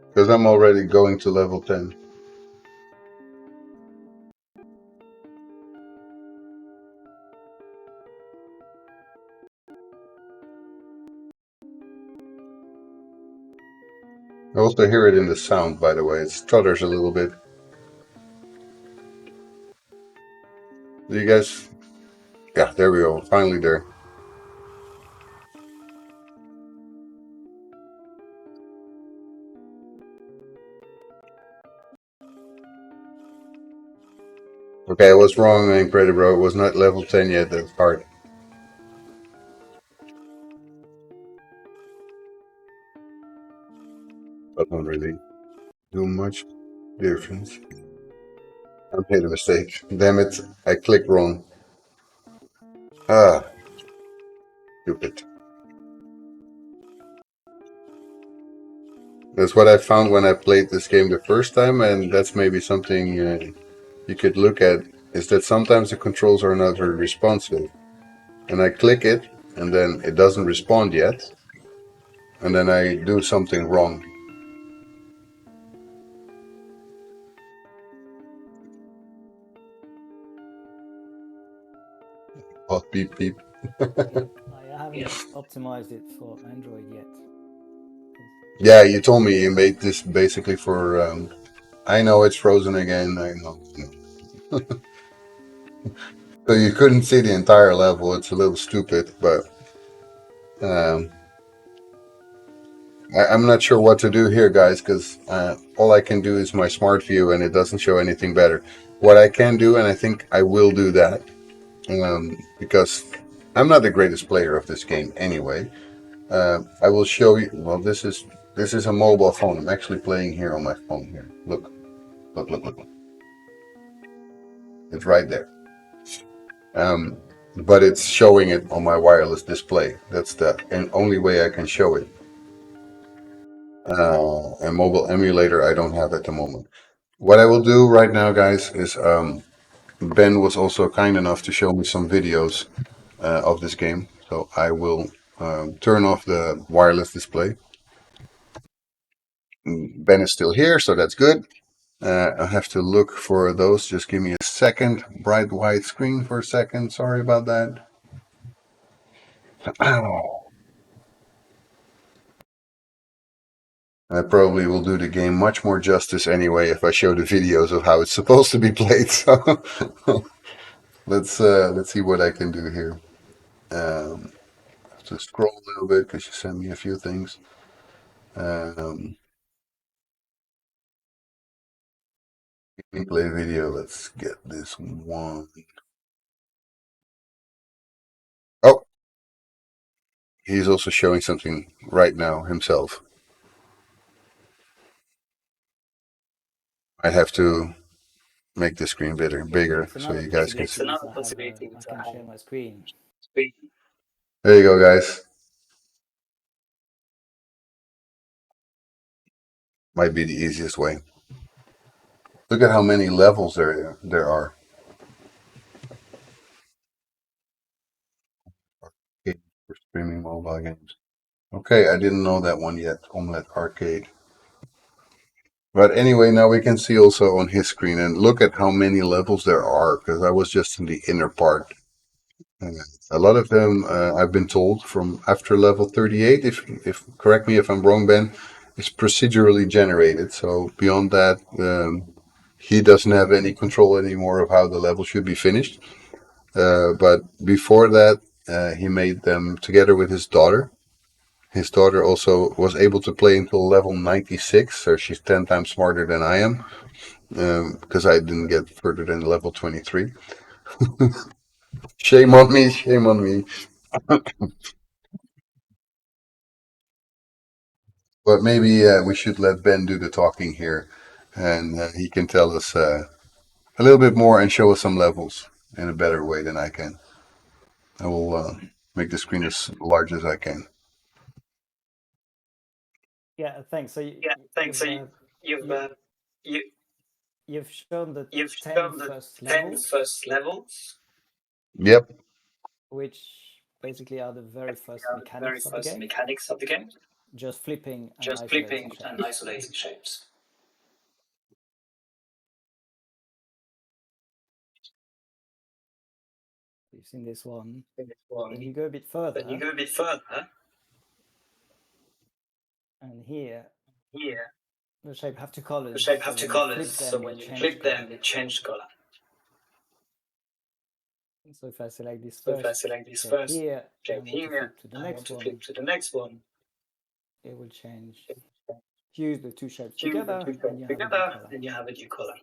because I'm already going to level 10. I also hear it in the sound, by the way. It stutters a little bit. Do you guys? Yeah, there we go. Finally there. Okay, I was wrong, Incredible. It was not level 10 yet. That's hard. But not really do much difference. I made a mistake. Damn it. I clicked wrong. Ah, stupid. That's what I found when I played this game the first time, and that's maybe something you could look at, is that sometimes the controls are not very responsive. And I click it, and then it doesn't respond yet, and then I do something wrong. Oh, beep beep. I haven't optimized it for Android yet. Yeah, you told me you made this basically for. I know it's frozen again. I know. So you couldn't see the entire level. It's a little stupid, but um, I'm not sure what to do here, guys, because all I can do is my smart view, and it doesn't show anything better. What I can do, and I think I will do that, because I'm not the greatest player of this game anyway. I will show you. Well, this is a mobile phone. I'm actually playing here on my phone. Here, look, look, look, look, look. It's right there. Um, but it's showing it on my wireless display. That's the only way I can show it. A mobile emulator I don't have at the moment. What I will do right now, guys, is Ben was also kind enough to show me some videos of this game. So I will turn off the wireless display. Ben is still here, so that's good. I have to look for those. Just give me a second. Bright white screen for a second. Sorry about that. I probably will do the game much more justice anyway if I show the videos of how it's supposed to be played. So let's see what I can do here. Have to scroll a little bit because you sent me a few things. Um, Gameplay video. Let's get this one. Oh, he's also showing something right now himself. I have to make the screen bigger It's so another you guys can see. possibility to have I can share my screen. There you go, guys. Might be the easiest way. Look at how many levels there are. Okay, for streaming mobile games. Okay, I didn't know that one yet. Omelette Arcade. But anyway, now we can see also on his screen and look at how many levels there are because I was just in the inner part. Uh, a lot of them, I've been told, from after level 38, if correct me if I'm wrong, Ben, is procedurally generated. So beyond that, he doesn't have any control anymore of how the level should be finished. But before that, he made them together with his daughter. His daughter also was able to play until level 96, so she's 10 times smarter than I am, because I didn't get further than level 23. Shame on me, shame on me. But maybe we should let Ben do the talking here, and he can tell us a little bit more and show us some levels in a better way than I can. I will make the screen as large as I can. Yeah, thanks. So you you've shown the 10 first levels, Yep. which basically are the very first mechanics of the game, just flipping and isolating shapes. You've seen this one. Then you go a bit further, and here the shape have two colors. So when you flip them, they change color. So if I select this first shape here and want to flip to the next one, it will change. Fuse the two shapes together, and you have a new color.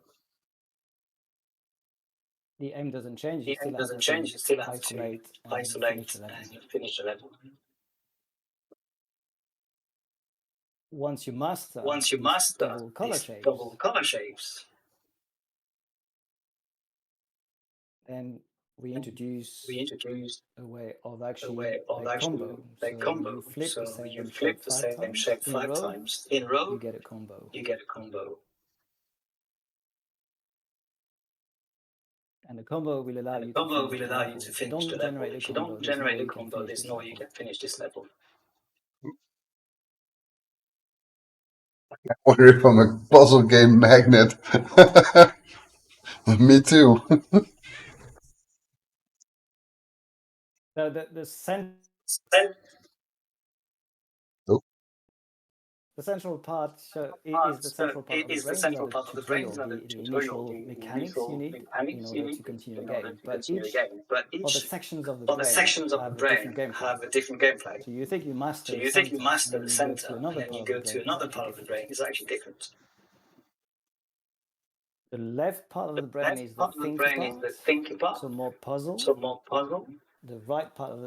The aim doesn't change. You still have to isolate and finish the level. Once you master these double color shapes, then we introduce a way of actually a combo. So you flip the same shape 5 times in a row, you get a combo. And the combo will allow you to finish the level. If you don't generate a combo, there's no way you can finish this level. Wonder if I'm a puzzle game magnet. Me too. So the Oh, central part is the central part of the brain. These are the tutorial, the initial mechanics you need in order to continue the game. But each of the sections of the brain have a different gameplay. So you think you master the center, and then you go to another part of the brain is actually different. The left part of the brain is the thinker part, so more puzzle. The right part of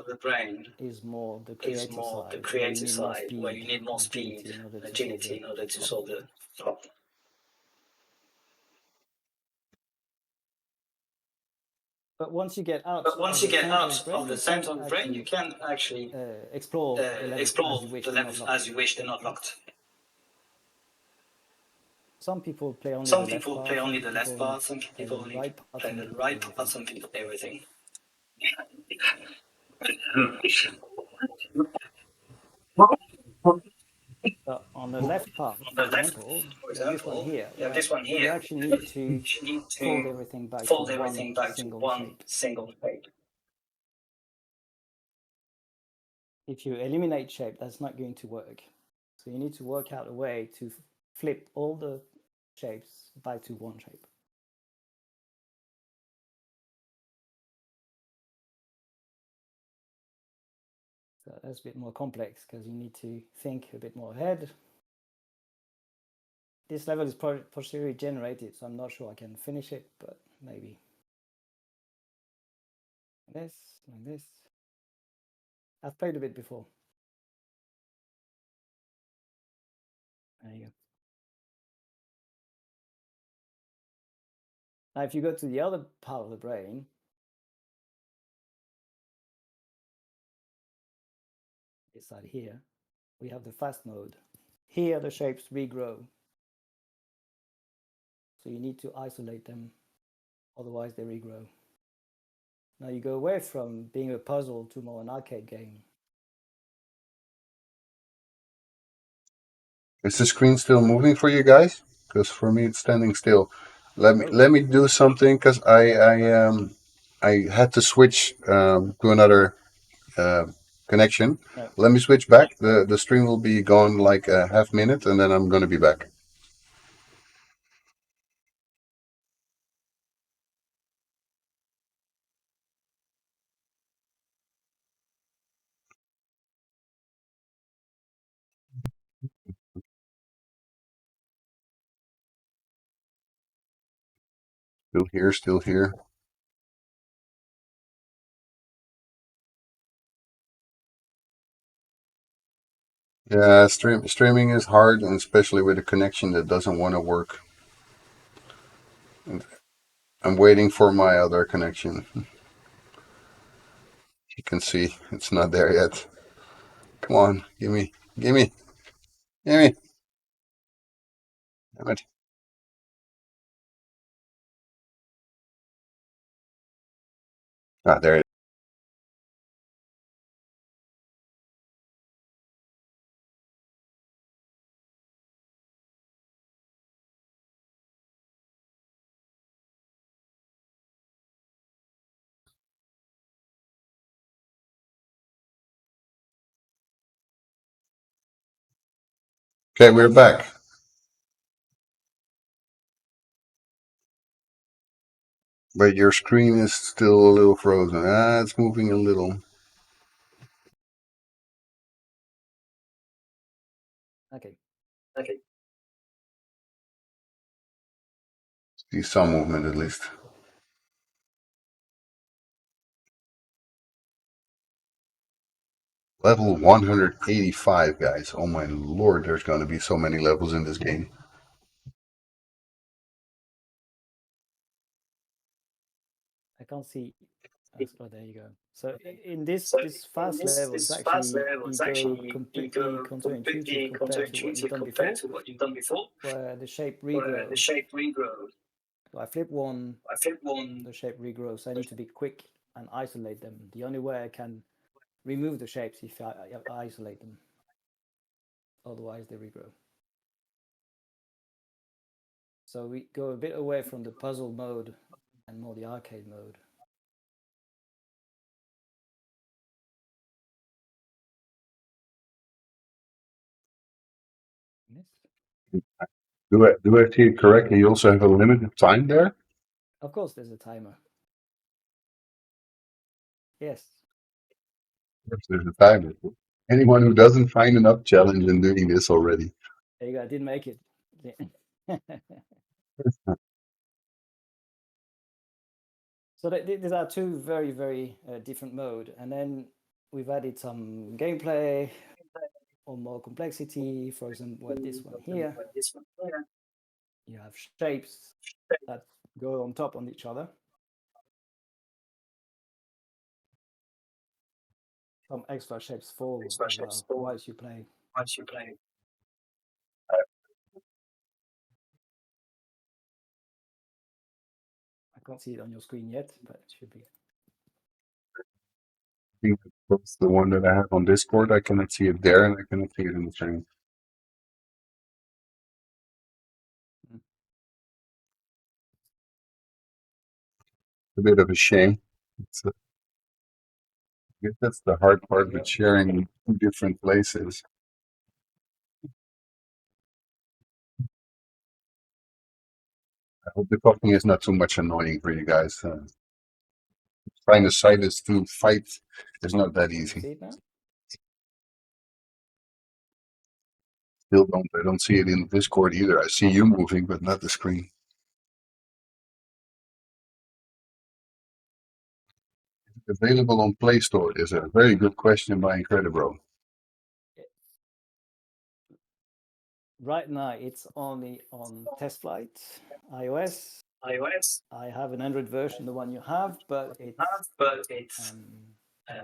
the brain is more the creative side, where you need more speed and agility in order to solve the problem. But once you get out of the center of the brain, you can actually explore the levels as you wish. They're not locked. Some people play only the left part. Some people play the right part. Some people play everything. So on the left part, for example, you have this one here where you actually need to fold everything back to one single shape. If you eliminate shape, that's not going to work. So you need to work out a way to flip all the shapes back to one shape. So that's a bit more complex because you need to think a bit more ahead. This level is procedurally generated, so I'm not sure I can finish it, but maybe. This, like this. I've played a bit before. There you go. Now, if you go to the other part of the brain, this side here, we have the fast mode. Here, the shapes regrow. So you need to isolate them, otherwise they regrow. Now you go away from being a puzzle to more an arcade game. Is the screen still moving for you guys? Because for me it's standing still. Let me do something because I had to switch to another uh, connection. No. Let me switch back. The stream will be gone like a half minute, and then I'm gonna be back. Still here, still here. Yeah, streaming is hard, and especially with a connection that doesn't want to work. And I'm waiting for my other connection. You can see it's not there yet. Come on, gimme, gimme. Damn it. Ah, there it is. Okay, we're back. But your screen is still a little frozen. Ah, it's moving a little. Okay. See some movement at least. Level 185, guys. Oh my lord, there's going to be so many levels in this game. I can't see. Oh, there you go. So in this fast level, it's actually you go completely counterintuitive compared to what you've done before, where the shape regrow. So I flip one, the shape regrows. So I need to be quick and isolate them. The only way I can remove the shapes if I isolate them. Otherwise, they regrow. So we go a bit away from the puzzle mode and more the arcade mode. Yes. Do I see it correctly? You also have a limited time there? Of course, there's a timer. Yes. Yes, there's a timer. Anyone who doesn't find enough challenge in doing this already. There you go. I didn't make it. So these are two very, very different mode. And then we've added some gameplay or more complexity. For example, this one here. You have shapes that go on top on each other. Some extra shapes fall as well whilst you play. I can't see it on your screen yet, but it should be. I think that's the one that I have on Discord. I cannot see it there, and I cannot see it in the stream. a bit of a shame. It's a, I guess that's the hard There part you with go. sharing two different places. I hope the cooking is not too much annoying for you guys. Trying to cite us to fight is not that Can you easy. see it now? Still don't. I don't see it in Discord either. I see you moving, but not the screen. Available on Play Store is a very good question by Incredibro. Right now, it's only on test flight, iOS. I have an Android version, the one you have, but it's um,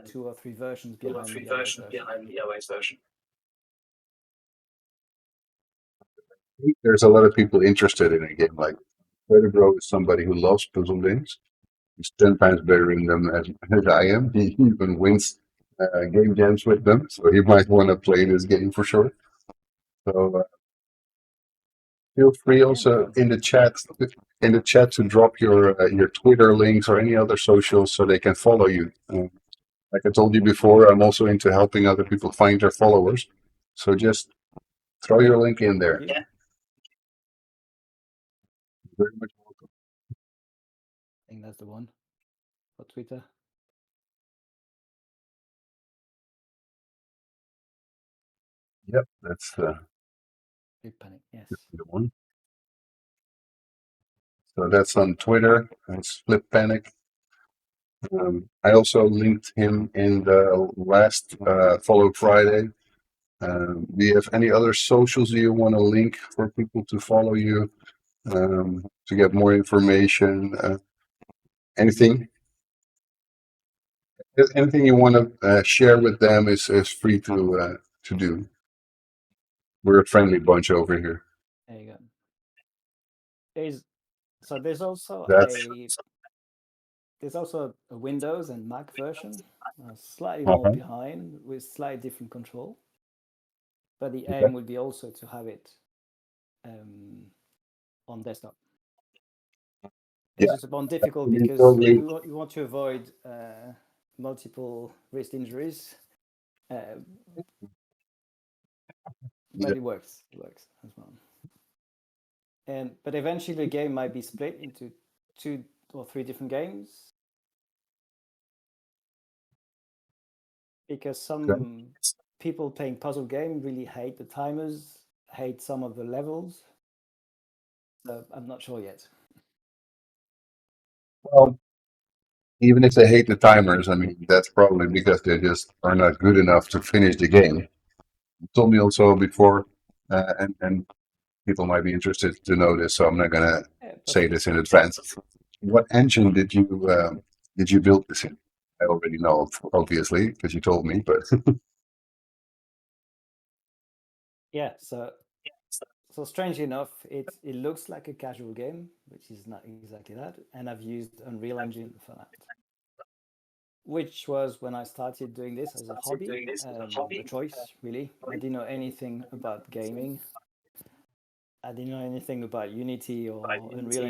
2 or 3 versions behind the iOS version. I think there's a lot of people interested in a game like Incredibro is somebody who loves puzzle games. He's 10 times better in them as I am. He even wins game jams with them, so he might want to play this game for sure. So feel free Yeah, no also problem. in the chat to drop your Twitter links or any other socials so they can follow you. Like I told you before, I'm also into helping other people find their followers. So just throw your link in Thank there. you. Very much welcome. I think that's the one for Twitter. Yep, that's Big Panic, yes. the one. So that's on Twitter. It's Flip Panic. I also linked him in the last Follow Friday. Do you have any other socials you want to link for people to follow you to get more information? Anything? Anything you want to share with them is free to do. We're a friendly bunch over here. There you go. There's so That's there's also a Windows and Mac version, slightly more uh-huh. behind with slightly different control. But the Okay. aim would be also to have it um, on desktop. It's Yeah. just a bit difficult You because probably you want to avoid multiple wrist injuries, yeah, but it works. It works as well. But eventually the game might be split into 2 or 3 different games because okay. some people playing puzzle game really hate the timers, hate some of the levels. So I'm not sure yet. Well, even if they hate the timers, I mean that's probably because they just are not good enough to finish the game. You told me also before, and people might be interested to know this, so I'm not gonna Yeah, say perfect. this in advance. What engine did you build this in? I already know, obviously, because you told me, but Yeah, so strangely enough, it looks like a casual game, which is not exactly that, and I've used Unreal Engine for that, which was when I started doing this as a hobby, a choice really. I didn't know anything about gaming. I didn't know anything about Unity or Unreal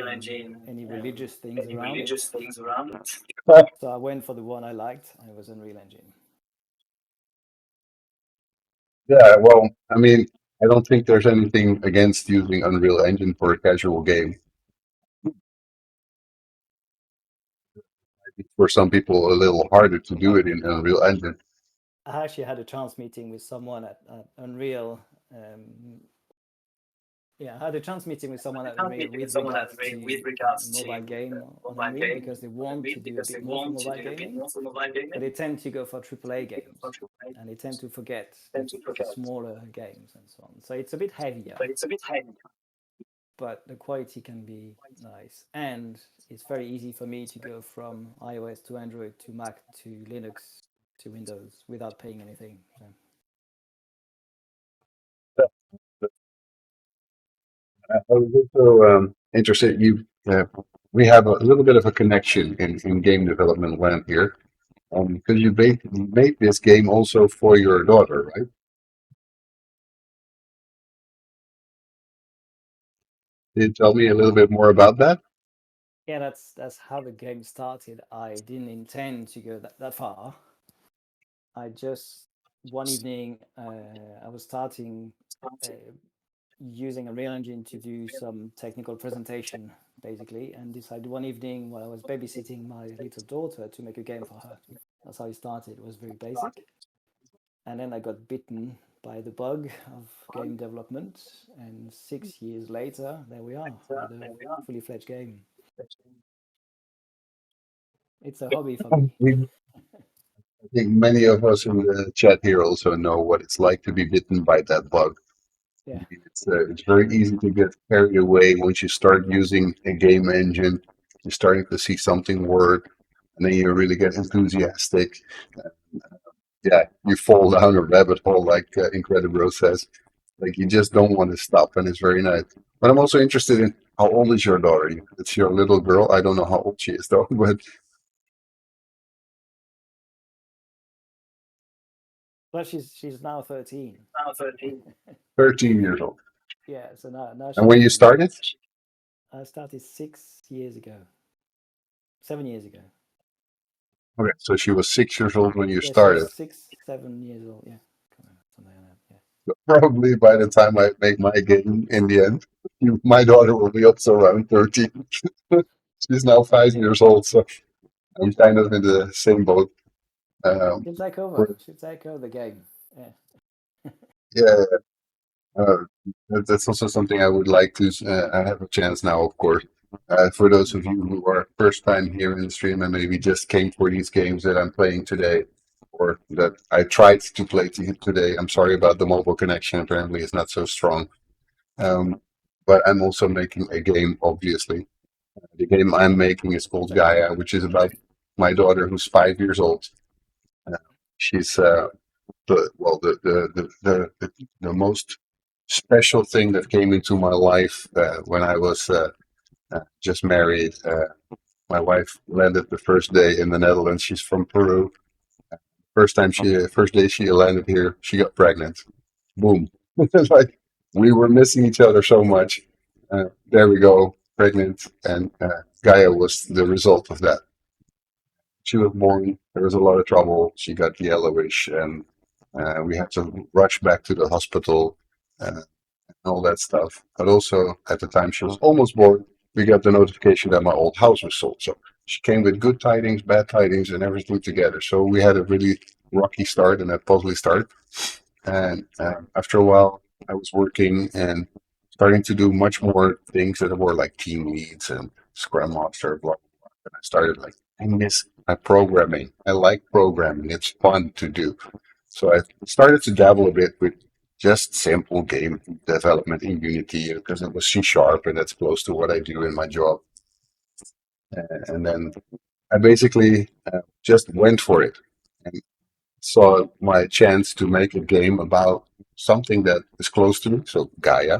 Engine, any religious things around it. So I went for the one I liked, and it was Unreal Engine. yeah, well, I mean, I don't think there's anything against using Unreal Engine for a casual game. It's for some people a little harder to do Well, it in Unreal Engine. I actually had a chance meeting with someone at Unreal. Yeah, I had a chance meeting with someone at Unreal with regards to a mobile game on Unreal because they want to do a bit more for mobile gaming, but they tend to go for AAA games and they tend to forget the smaller games and so on. So it's a bit heavier, but the quality can be nice. And it's very easy for me to go from iOS to Android to Mac to Linux to Windows without paying anything. So. I was also interested. We have a little bit of a connection in game development land here, because you made this game also for your daughter, right? Can you tell me a little bit more about that? Yeah, that's how the game started. I didn't intend to go that far. I just one evening I was starting uh, using a real engine to do some technical presentation basically, and decided one evening while I was babysitting my little daughter to make a game for her. That's how it started. It was very basic, and then I got bitten by the bug of game development, and 6 years later, there we are with a fully fledged game. It's a hobby for me. I think many of us in the chat here also know what it's like to be bitten by that bug. Yeah. It's very easy to get carried away once you start using a game engine. You're starting to see something work, and then you really get enthusiastic. Yeah, you fall down a rabbit hole, like Incredible says. Like you just don't want to stop, and it's very nice. But I'm also interested in how old is your daughter? It's your little girl. I don't know how old she is though, but Well, she's now 13. 13 years old. Yeah, so now And she when you can. started? I started 6 years ago, 7 years ago. Okay, so she was 6 years old when you Yeah, she was started. 6, 7 years old. Yeah, something like that. Yeah. Probably by the time I make my game in the end, my daughter will be also around 13. She's now 5 years old, so I'm kind of in the same boat. Um, She'll take over. where- She'll take over the game. Yeah. yeah, uh, that's also something I would like to. I have a chance now, of course. For those of you who are first time here in the stream and maybe just came for these games that I'm playing today, or that I tried to play today, I'm sorry about the mobile connection. Apparently, it's not so strong. Um, but I'm also making a game, obviously. The game I'm making is called Gaia, which is about my daughter who's 5 years old. Uh, she's the most special thing that came into my life when I was just married. My wife landed the first day in the Netherlands. She's from Peru. First day she landed here, she got pregnant. Boom! Like we were missing each other so much. There we go, pregnant, and Gaia was the result of that. She was born. There was a lot of trouble. She got yellowish, and we had to rush back to the hospital and all that stuff. But also, at the time she was almost born, we got the notification that my old house was sold. So she came with good tidings, bad tidings, and everything together. So we had a really rocky start and a puzzly start. And after a while, I was working and starting to do much more things that were like team leads and Scrum Master, blah, blah, blah. And I started like, I miss my programming. I like programming. It's fun to do. So I started to dabble a bit with just simple game development in Unity because it was C sharp and that's close to what I do in my job. And then I basically just went for it and saw my chance to make a game about something that is close to me, so Gaia,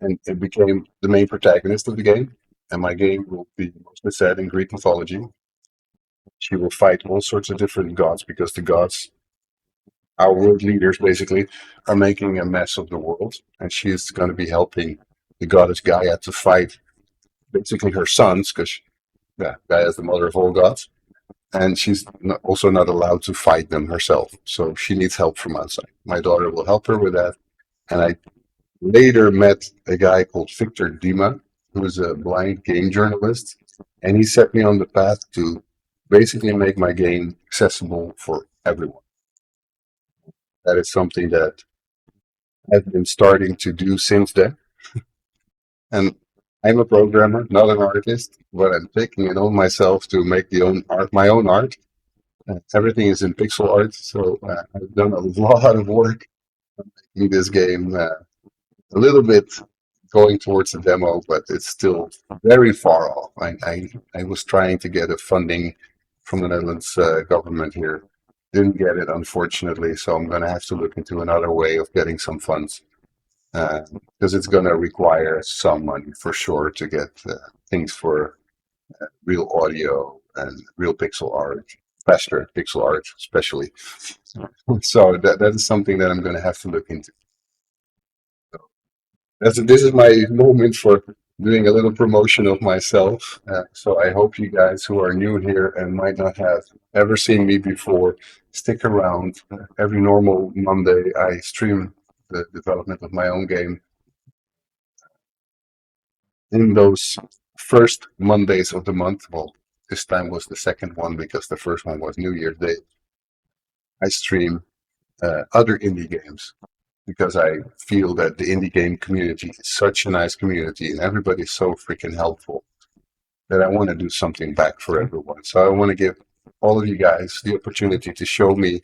and it became the main protagonist of the game. And my game will be mostly set in Greek mythology. She will fight all sorts of different gods because the gods, our world leaders, basically, are making a mess of the world, and she is going to be helping the goddess Gaia to fight basically her sons, because yeah, Gaia is the mother of all gods, and she's also not allowed to fight them herself. So she needs help from outside. My daughter will help her with that, and I later met a guy called Victor Dima, who is a blind game journalist, and he set me on the path to basically make my game accessible for everyone. That is something that I've been starting to do since then. And I'm a programmer, not an artist, but I'm taking it on myself to make my own art. Everything is in pixel art, so I've done a lot of work in this game. A little bit going towards the demo, but it's still very far off. I was trying to get a funding from the Netherlands government here. Didn't get it, unfortunately, so I'm going to have to look into another way of getting some funds because it's going to require some money for sure to get things for real audio and real pixel art, faster pixel art, especially. So that is something that I'm going to have to look into. This is my moment for doing a little promotion of myself. So I hope you guys who are new here and might not have ever seen me before stick around. Every normal Monday, I stream the development of my own game. In those first Mondays of the month, well, this time was the second one because the first one was New Year's Day, I stream other indie games because I feel that the indie game community is such a nice community and everybody's so freaking helpful that I want to do something back for everyone. So I want to give all of you guys the opportunity to show me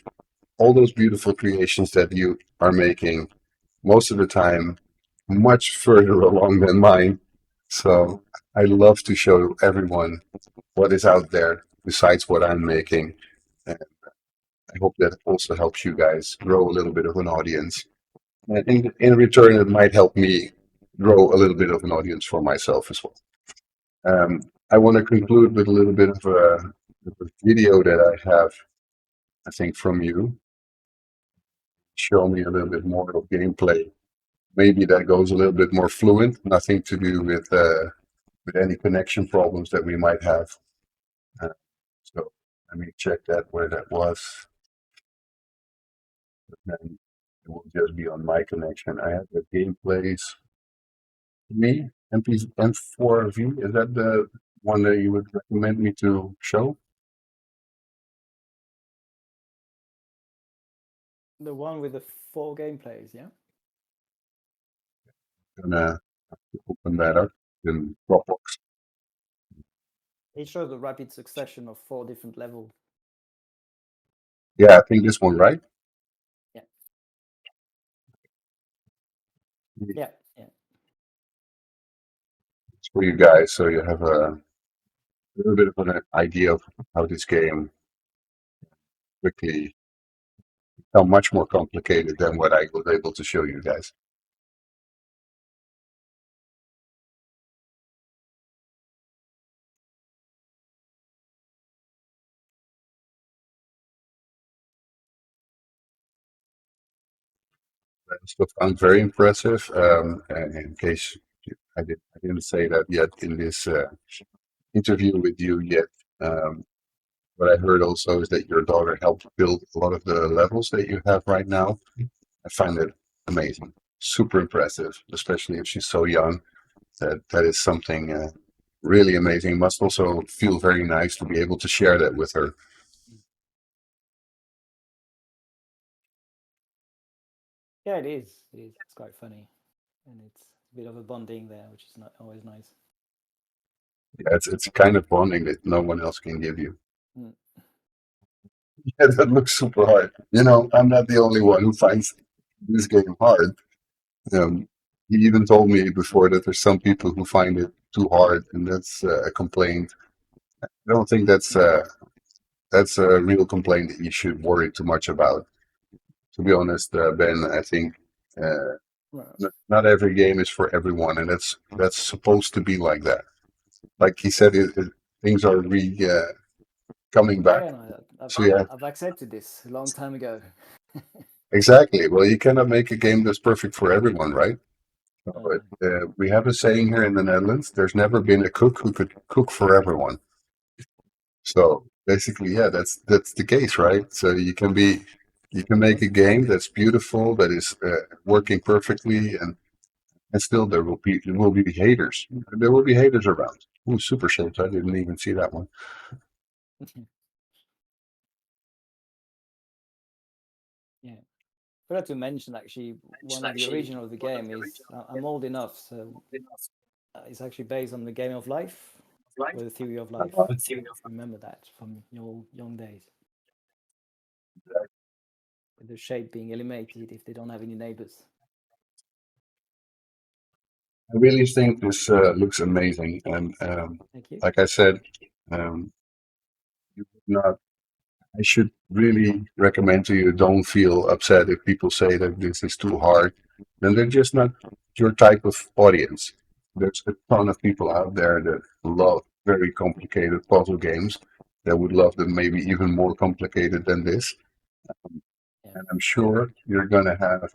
all those beautiful creations that you are making, most of the time much further along than mine. So I love to show everyone what is out there besides what I'm making. And I hope that also helps you guys grow a little bit of an audience. And in return, it might help me grow a little bit of an audience for myself as well. I want to conclude with a little bit of a video that I have, I think, from you. Show me a little bit more of gameplay. Maybe that goes a little bit more fluent, nothing to do with any connection problems that we might have. Uh, so let me check that where that was. Then it will just be on my connection. I have the gameplays. Me, MP4V, is that the one that you would recommend me to show? The one with the 4 gameplays, yeah? Gonna open that up in Dropbox. It shows the rapid succession of 4 different levels. Yeah, I think this one, right? Yeah. Yeah, yeah. It's for you guys, so you have a little bit of an idea of how this game quickly become much more complicated than what I was able to show you guys. I still found very impressive. And in case I didn't say that yet in this interview with you yet. Um, what I heard also is that your daughter helped build a lot of the levels that you have right now. I find it amazing, super impressive, especially if she's so young. That is something really amazing. Must also feel very nice to be able to share that with her. Yeah, it is. It is. It's quite funny. And it's a bit of a bonding there, which is not always nice. Yeah, it's a kind of bonding that no one else can give you. Mm. Yeah, that looks super hard. You know, I'm not the only one who finds this game hard. Um, he even told me before that there's some people who find it too hard, and that's a complaint. I don't think that's a real complaint that you should worry too much about. To be honest, Ben, I think uh, Well, not every game is for everyone, and that's supposed to be like that. Like he said, things are coming back. yeah, no, So yeah, I've accepted this a long time ago. exactly. Well, you cannot make a game that's perfect for everyone, right? Uh, We have a saying here in the Netherlands: "There's never been a cook who could cook for everyone." So basically, yeah, that's the case, right? So you can make a game that's beautiful, that is working perfectly, and still there will be haters. There will be haters around. Ooh, super shapes! I didn't even see that one. yeah. Forgot to mention actually, one of the original of the game is I'm old enough, so it's actually based on the game of life or the theory of life. Remember that from your young days, with the shape being eliminated if they don't have any neighbors. I really think this looks amazing, and Thank you. like I said, you would not. I should really recommend to you, don't feel upset if people say that this is too hard. Then they're just not your type of audience. There's a ton of people out there that love very complicated puzzle games that would love them maybe even more complicated than this. Yeah. And I'm sure you're going to have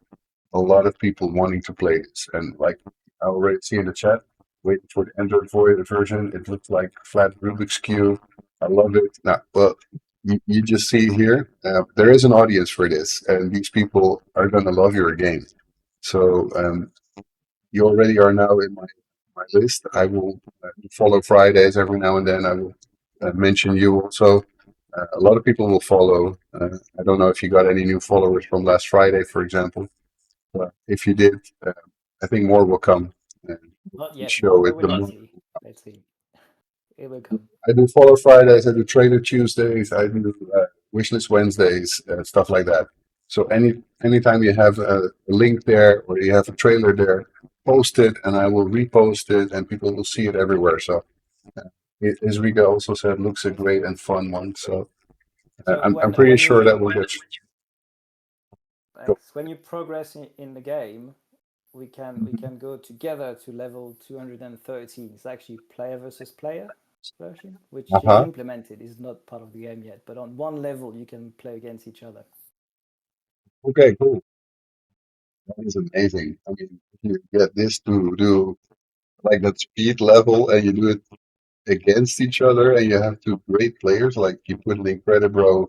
a lot of people wanting to play this. And like I already see in the chat, waiting for the Android version. It looks like flat Rubik's cube. I love it. Now, well, you just see here, there is an audience for this, and these people are gonna love your game. So you already are now in my list. I will follow Fridays every now and then. I will mention you also. A lot of people will follow. I don't know if you got any new followers from last Friday, for example. If you did, I think more will come. And Not we yet. show But it the let's more. see. Let's see. It will come. I do follow Fridays. I do Trader Tuesdays. I do Wishlist Wednesdays, stuff like that. So anytime you have a link there or you have a trailer there, post it, and I will repost it, and people will see it everywhere. So as Riga also said, looks a great and fun one. So So I'm pretty sure that will get. Go. when you progress in the game, we can go together to level 213. It's actually player versus player version, which is Uh-huh. implemented. Is not part of the game yet, but on one level you can play against each other. Okay, cool. That is amazing. I mean, if you get this to do like that speed level and you do it against each other and you have two great players, like you put an Incredibro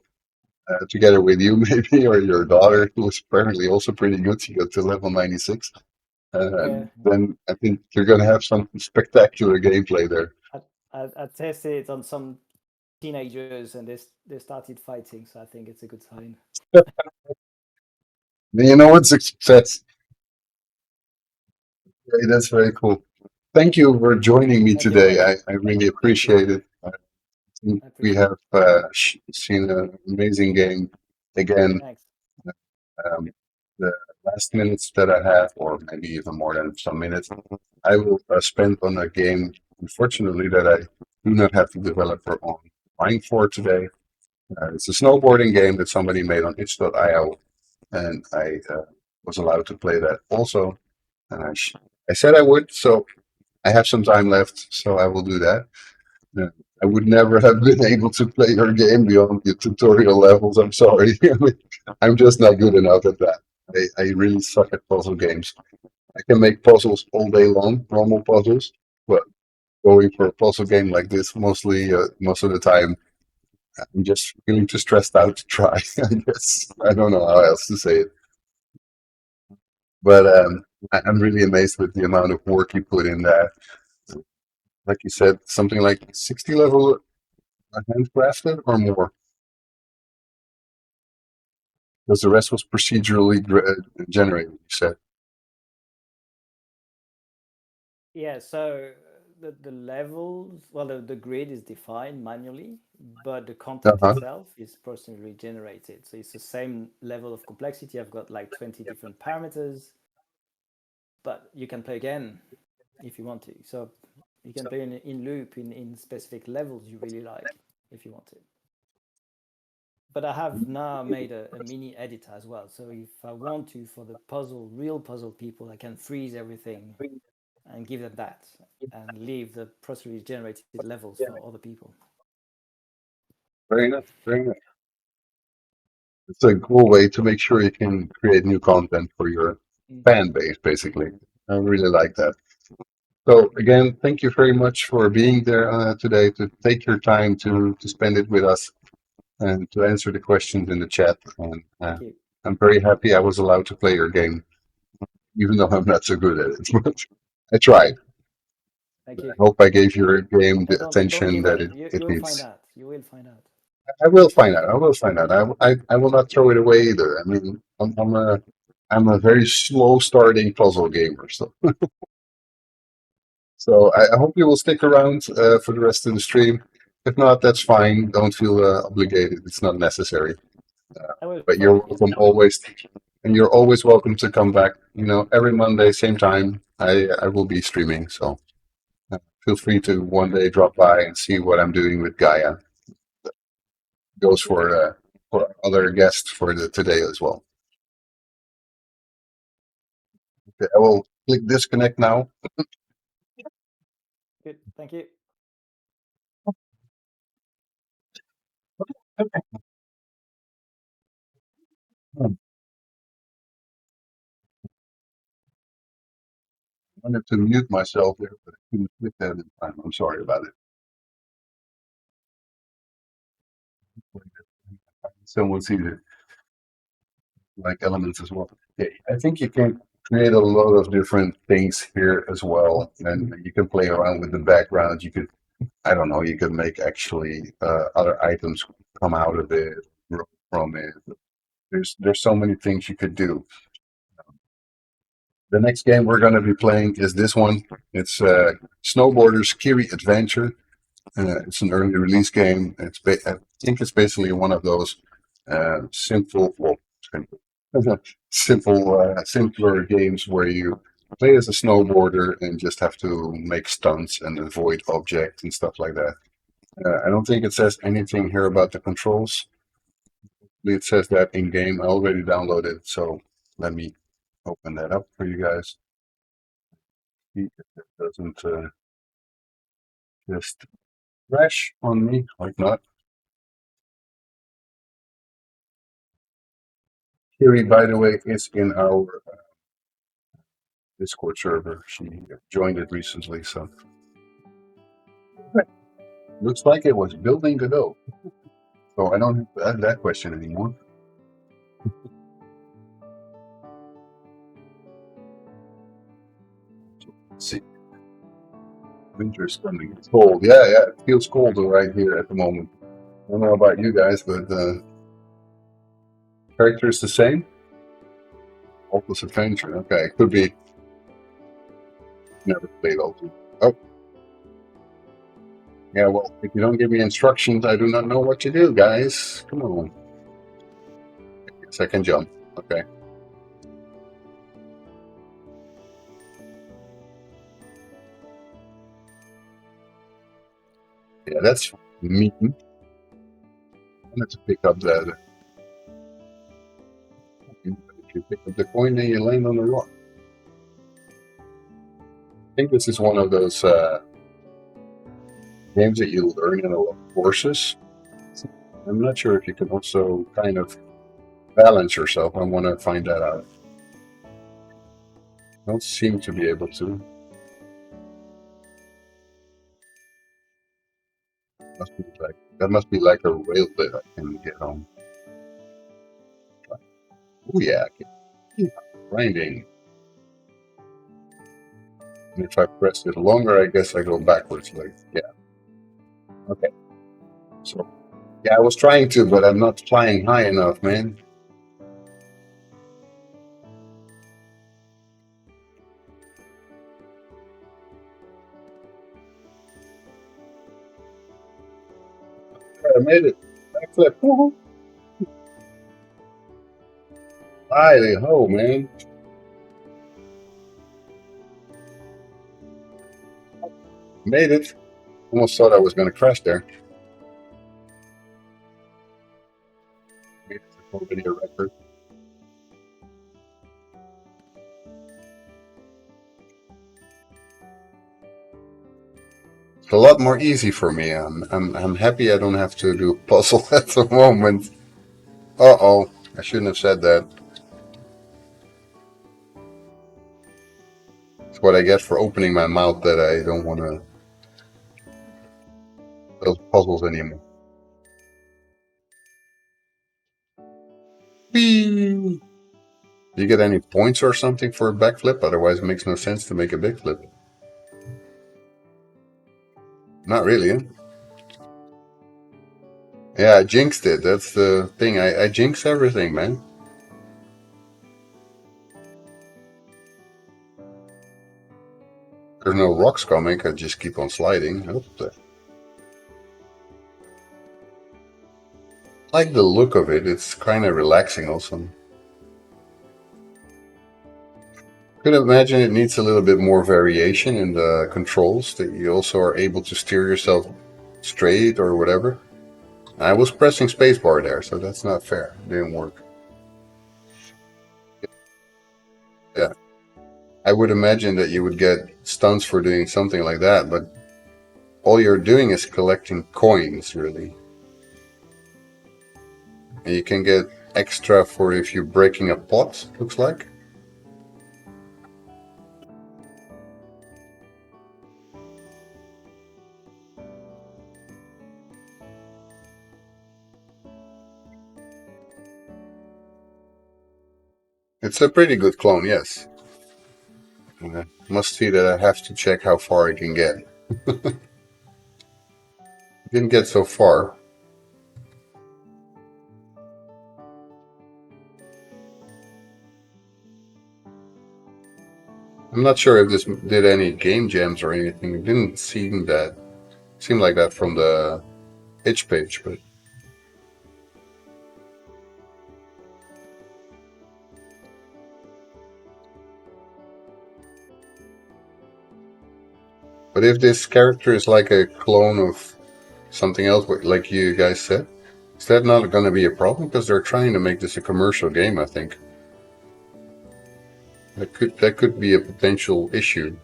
together with you maybe, or your daughter, who is apparently also pretty good, she got to level 96, Yeah, then I think you're going to have some spectacular gameplay there. I tested it on some teenagers and they started fighting, so I think it's a good sign. You know, it's a success. Hey, that's very cool. Thank you for joining me Thank you very today. much. I really Thank you. appreciate it. I think I we appreciate have it. seen an amazing game again. Thanks. Um, the last minutes that I have, or maybe even more than some minutes, I will spend on a game, unfortunately, that I do not have the developer online for today. It's a snowboarding game that somebody made on itch.io, and I was allowed to play that also. And I said I would, so I have some time left, so I will do that. Uh, I would never have been able to play your game beyond the tutorial levels. I'm sorry. I'm just not good enough at that. I really suck at puzzle games. I can make puzzles all day long, normal puzzles, but going for a puzzle game like this, most of the time, I'm just feeling too stressed out to try. I guess I don't know how else to say it, but I'm really amazed with the amount of work you put in that. Like you said, something like 60 level handcrafted or more, because the rest was procedurally generated. You said, Yeah, so the levels, well, the grid is defined manually, but the uh content huh. itself is personally generated. So it's the same level of complexity. I've got like 20 different parameters, but you can play again if you want to. So you can play in loop in specific levels you really like if you want to. But I have now made a mini editor as well. So if I want to, for the real puzzle people, I can freeze everything and give them that and leave the procedurally generated levels for other people. Very nice, very nice. It's a cool way to make sure you can create new content for your Mm. fan base, basically. I really like that. So again, thank you very much for being there today, to take your time to spend it with us and to answer the questions in the chat. And Thank you. I'm very happy I was allowed to play your game, even though I'm not so good at it. But I tried. Thank I you. hope I gave your game Yeah, the don't attention give that up. it You'll find needs. out. You will find out. I will find out. I will find out. I will not throw it away either. I mean, I'm a very slow starting puzzle gamer. So I hope you will stick around for the rest of the stream. If not, that's fine. Don't feel obligated. It's not necessary. I will But you're try. welcome always, and you're always welcome to come back. You know, every Monday, same time. I will be streaming. So feel free to one day drop by and see what I'm doing with Gaia. Goes Thank you. for other guests for the today as well. Okay, I will click disconnect now. Good. Thank you. wanted to mute myself there, but I couldn't click that in time. I'm sorry about it. Someone sees it like elements as well. Yeah, I think you can create a lot of different things here as well, and you can play around with the background. You could, I don't know, you could make actually other items come out of it, grow from it. There's so many things you could do. The next game we're going to be playing is this one. It's Snowboarder's Kiri Adventure. It's an early release game. I think it's basically one of those simple, well, simpler games where you play as a snowboarder and just have to make stunts and avoid objects and stuff like that. I don't think it says anything here about the controls. It says that in game. I already downloaded, so let me open that up for you guys. See if it doesn't just crash on me, like not. Kiri, by the way, is in our Discord server. She joined it recently, so looks like it was building to go. So I don't have to add that question anymore. Let's see. Winter's coming. It's cold. Yeah, it feels cold right here at the moment. I don't know about you guys, but character is the same. Hopeless Adventure. Okay, it could be. Never played Ultimate. Oh, yeah. Well, if you don't give me instructions, I do not know what to do, guys. Come on. Second jump. Okay. Yeah, that's mean. I wanted to pick up that. If you pick up the coin, then you land on the rock. I think this is one of those games that you learn in a lot of courses. I'm not sure if you can also kind of balance yourself. I want to find that out. Don't seem to be able to. That must be like a rail that I can get on. Oh yeah, I can keep grinding. And if I press it longer, I guess I go backwards. Like yeah. Okay. So yeah, I was trying to, but I'm not flying high enough, man. I made it. Backflip. Woohoo! Hi, ho, man. Made it. Almost thought I was going to crash there. Made it to full video record. It's a lot more easy for me. I'm happy I don't have to do a puzzle at the moment. Uh-oh. I shouldn't have said that. It's what I get for opening my mouth that I don't want to those puzzles anymore. Whee! Do you get any points or something for a backflip? Otherwise, it makes no sense to make a big flip. Not really, huh? Yeah, I jinxed it. That's the thing. I jinx everything, man. There's no rocks coming. I just keep on sliding. Oh, I like the look of it. It's kind of relaxing also. Could imagine it needs a little bit more variation in the controls, that you also are able to steer yourself straight or whatever. I was pressing spacebar there, so that's not fair. It didn't work. Yeah. I would imagine that you would get stunts for doing something like that, but all you're doing is collecting coins, really. And you can get extra for if you're breaking a pot, looks like. It's a pretty good clone, yes. And I must see that I have to check how far I can get. Didn't get so far. I'm not sure if this did any game jams or anything. It didn't seem like that from the itch page, but if this character is like a clone of something else, like you guys said, is that not going to be a problem? Because they're trying to make this a commercial game, I think. That could be a potential issue.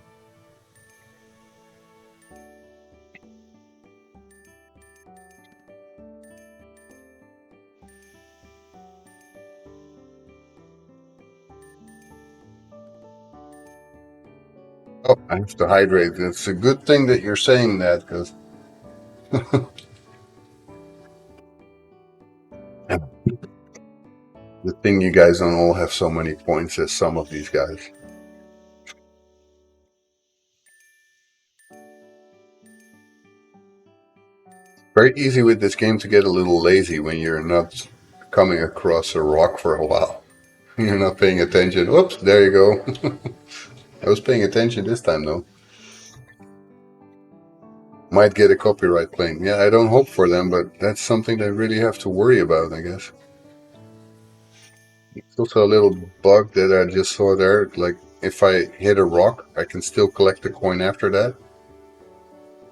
Oh, I have to hydrate. It's a good thing that you're saying that, because the thing you guys don't all have so many points as some of these guys. Very easy with this game to get a little lazy when you're not coming across a rock for a while. You're not paying attention. Whoops, there you go. I was paying attention this time though. Might get a copyright claim. Yeah, I don't hope for them, but that's something they really have to worry about, I guess. It's also a little bug that I just saw there. Like, if I hit a rock, I can still collect the coin after that.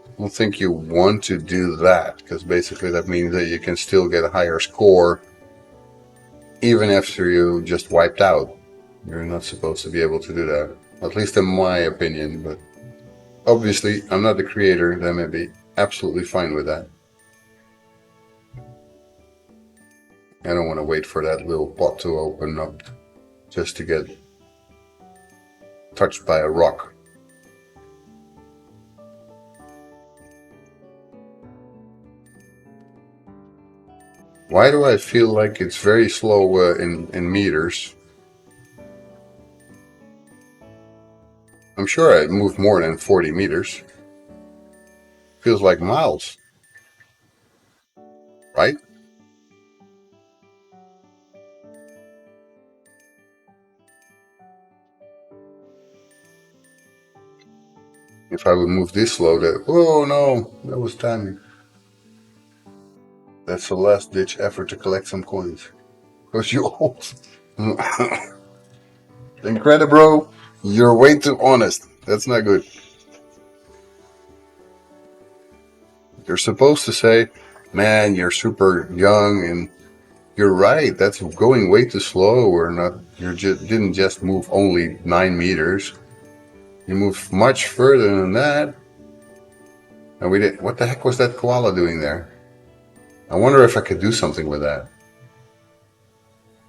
I don't think you want to do that, because basically that means that you can still get a higher score even after you just wiped out. You're not supposed to be able to do that, at least in my opinion, but obviously I'm not the creator. They may be absolutely fine with that. I don't want to wait for that little pot to open up just to get touched by a rock. Why do I feel like it's very slow in meters? I'm sure I moved more than 40 meters. Feels like miles, right? If I would move this slow, that, oh no, that was timing. That's the last ditch effort to collect some coins. Because you old. Incredible, you're way too honest. That's not good. You're supposed to say, man, you're super young and you're right. That's going way too slow. Or not. You didn't just move only 9 meters. You moved much further than that. And we did. What the heck was that koala doing there? I wonder if I could do something with that.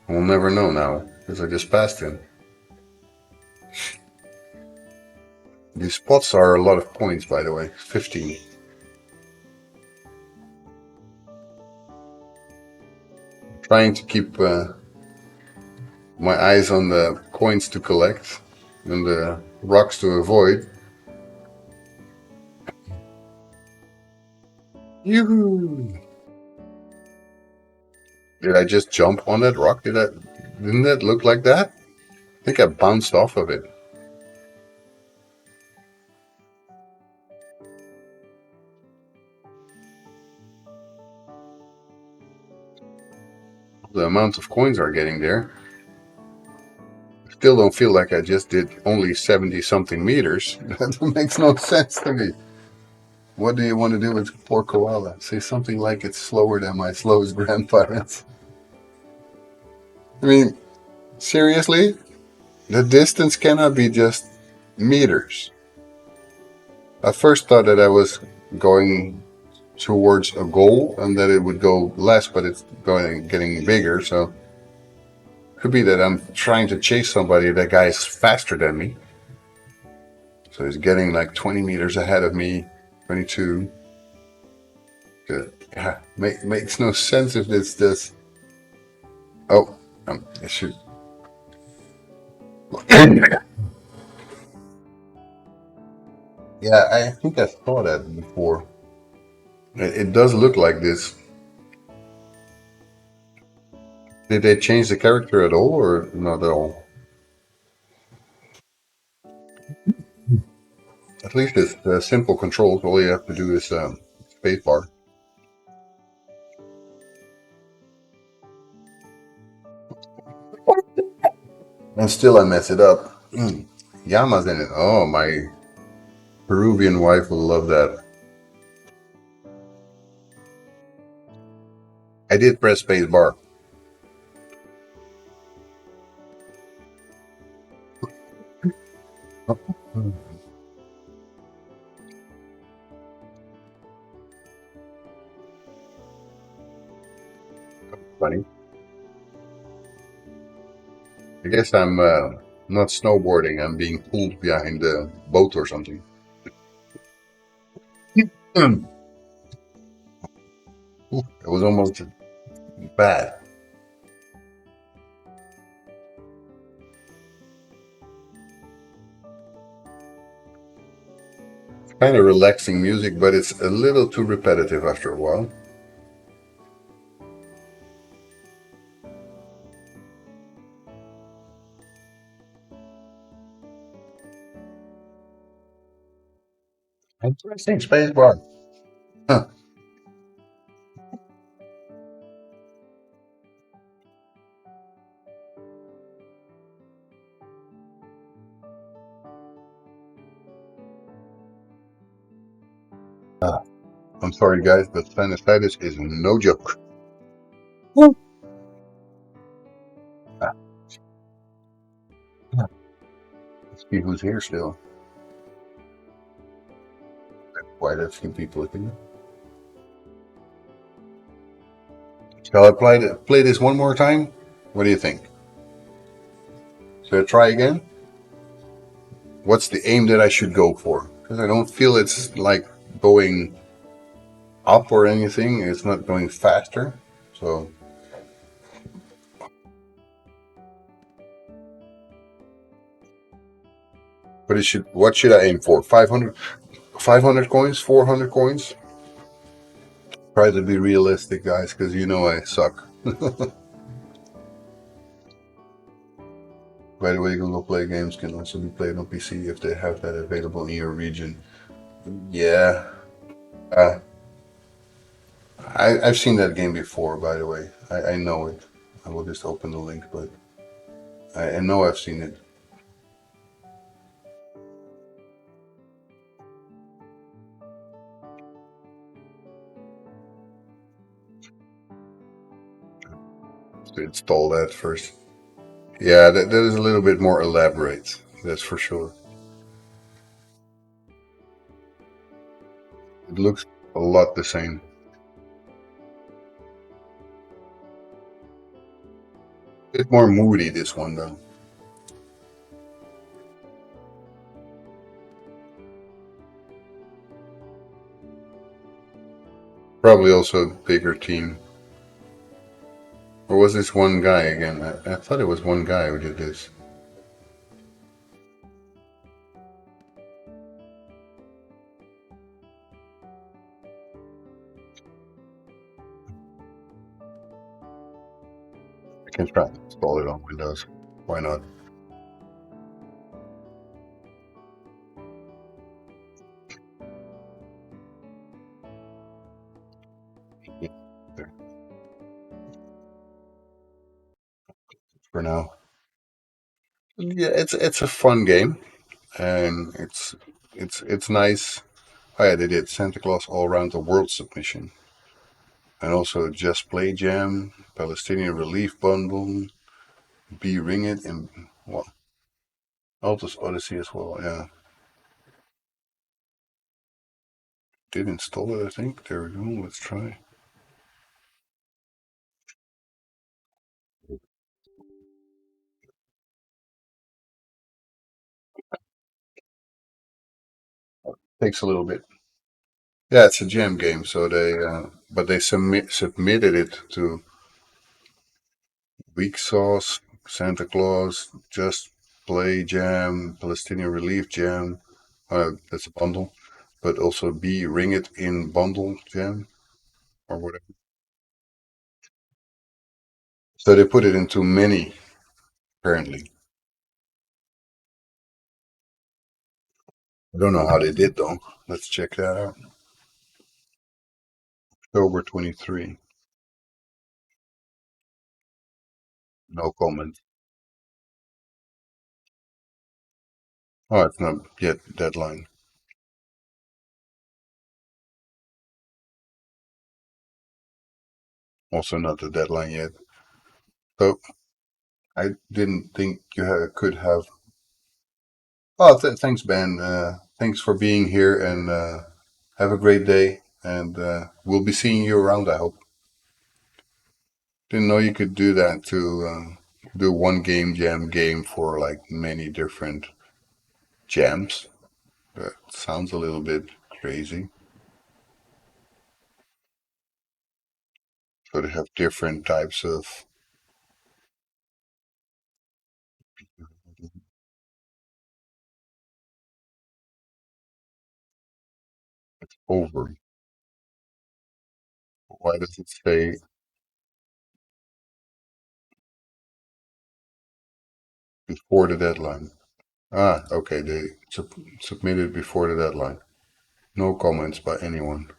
We'll never know now because I just passed him. These spots are a lot of points, by the way. 15. Trying to keep my eyes on the coins to collect and the rocks to avoid. Yoo-hoo! Did I just jump on that rock? Didn't that look like that? I think I bounced off of it. The amount of coins are getting there. Still don't feel like I just did only 70 something meters. That makes no sense to me. What do you want to do with poor koala? Say something like it's slower than my slowest grandparents. I mean, seriously? The distance cannot be just meters. I first thought that I was going towards a goal and that it would go less, but it's getting bigger. So it could be that I'm trying to chase somebody. That guy is faster than me, so he's getting like 20 meters ahead of me. 22. Yeah, makes no sense if it's this. Oh, shoot. Yeah, I think I saw that before. It does look like this. Did they change the character at all, or not at all? At least it's simple controls. All you have to do is spacebar. And still I mess it up. Yama's in it. Oh, my Peruvian wife will love that. I did press spacebar. Funny. I guess I'm not snowboarding. I'm being pulled behind a boat or something. Ooh, it was almost bad. Kind of relaxing music, but it's a little too repetitive after a while. I'm pressing spacebar. Huh. Ah, I'm sorry, guys, but sinusitis is no joke. Woo. Ah, let's see who's here still. Quite a few people here. Shall I play this one more time? What do you think? Should I try again? What's the aim that I should go for? Because I don't feel it's like going up or anything. It's not going faster. So, but it should. What should I aim for? 500, 500 coins, 400 coins. Try to be realistic, guys, because you know I suck. By the way, Google Play games can also be played on PC if they have that available in your region. Yeah, uh, I've seen that game before. By the way, I know it. I will just open the link, but I know I've seen it. To install that first. Yeah, that is a little bit more elaborate. That's for sure. It looks a lot the same. A bit more moody, this one, though. Probably also a bigger team. Or was this one guy again? I thought it was one guy who did this. I can try to install it on Windows. Why not? Yeah, there, for now. Yeah, it's a fun game, and it's nice. Oh yeah, they did Santa Claus All Around the World submission, and also Just Play Jam, Palestinian Relief Bundle, Be Ring It, and well, Altus Odyssey as well. Yeah, did install it. I think. There we go. Let's try. Takes a little bit. Yeah, it's a jam game, so they but they submitted it to Weak Sauce, Santa Claus, Just Play Jam, Palestinian Relief Jam. That's a bundle. But also B, Ring It in Bundle Jam or whatever. So they put it into many, apparently. I don't know how they did though. Let's check that out. October 23. No comment. Oh, it's not yet deadline. Also not the deadline yet. So I didn't think could have. Oh, thanks, Ben. Thanks for being here and have a great day. And we'll be seeing you around, I hope. Didn't know you could do that to do one game jam game for like many different jams. That sounds a little bit crazy. So they have different types of over. Why does it say before the deadline? Ah, okay, they submitted before the deadline. No comments by anyone.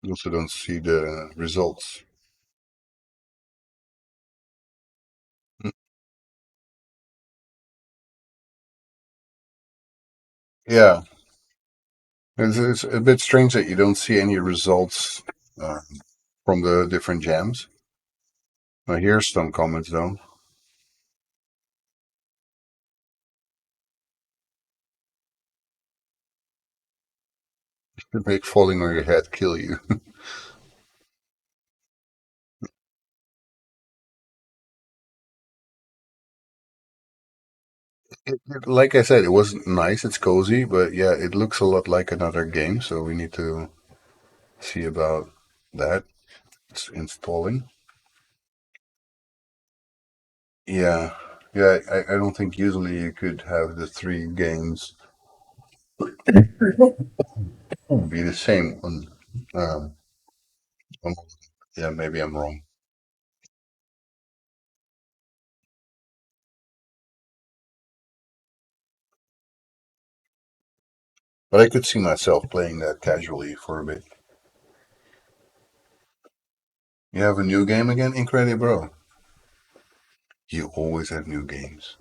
You also don't see the results. Hmm. Yeah, it's a bit strange that you don't see any results uh, from the different jams. Now here's some comments though. To make falling on your head kill you. Like I said, it wasn't nice. It's cozy, but yeah, it looks a lot like another game. So we need to see about that. It's installing. Yeah, yeah. I don't think usually you could have the three games be the same um, on yeah, maybe I'm wrong. But I could see myself playing that casually for a bit. You have a new game again? Incredible. You always have new games.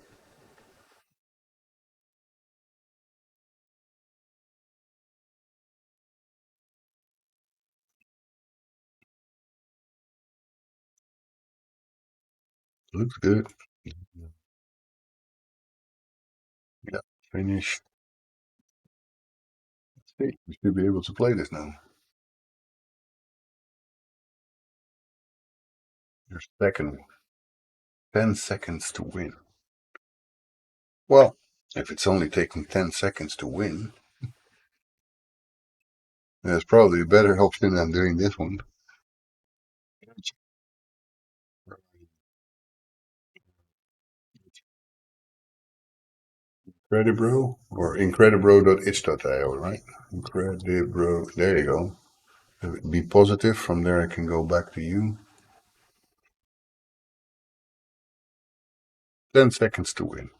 Looks good. Yeah, finished. See, you should be able to play this now. Your second 10 seconds to win. Well, if it's only taking 10 seconds to win, there's probably a better option than doing this one. Incredibro or incredibro.itch.io, right? Incredibro. There you go. Be positive. From there, I can go back to you. 10 seconds to win.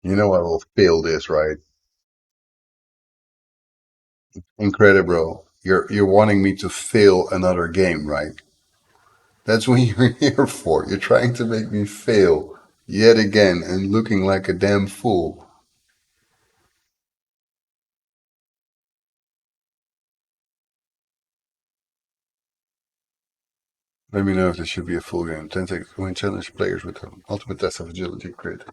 You know I will fail this, right? Incredibro. You're wanting me to fail another game, right? That's what you're here for. You're trying to make me fail yet again and looking like a damn fool. Let me know if this should be a full game. 10 seconds to win challenge players with the ultimate test of agility crit.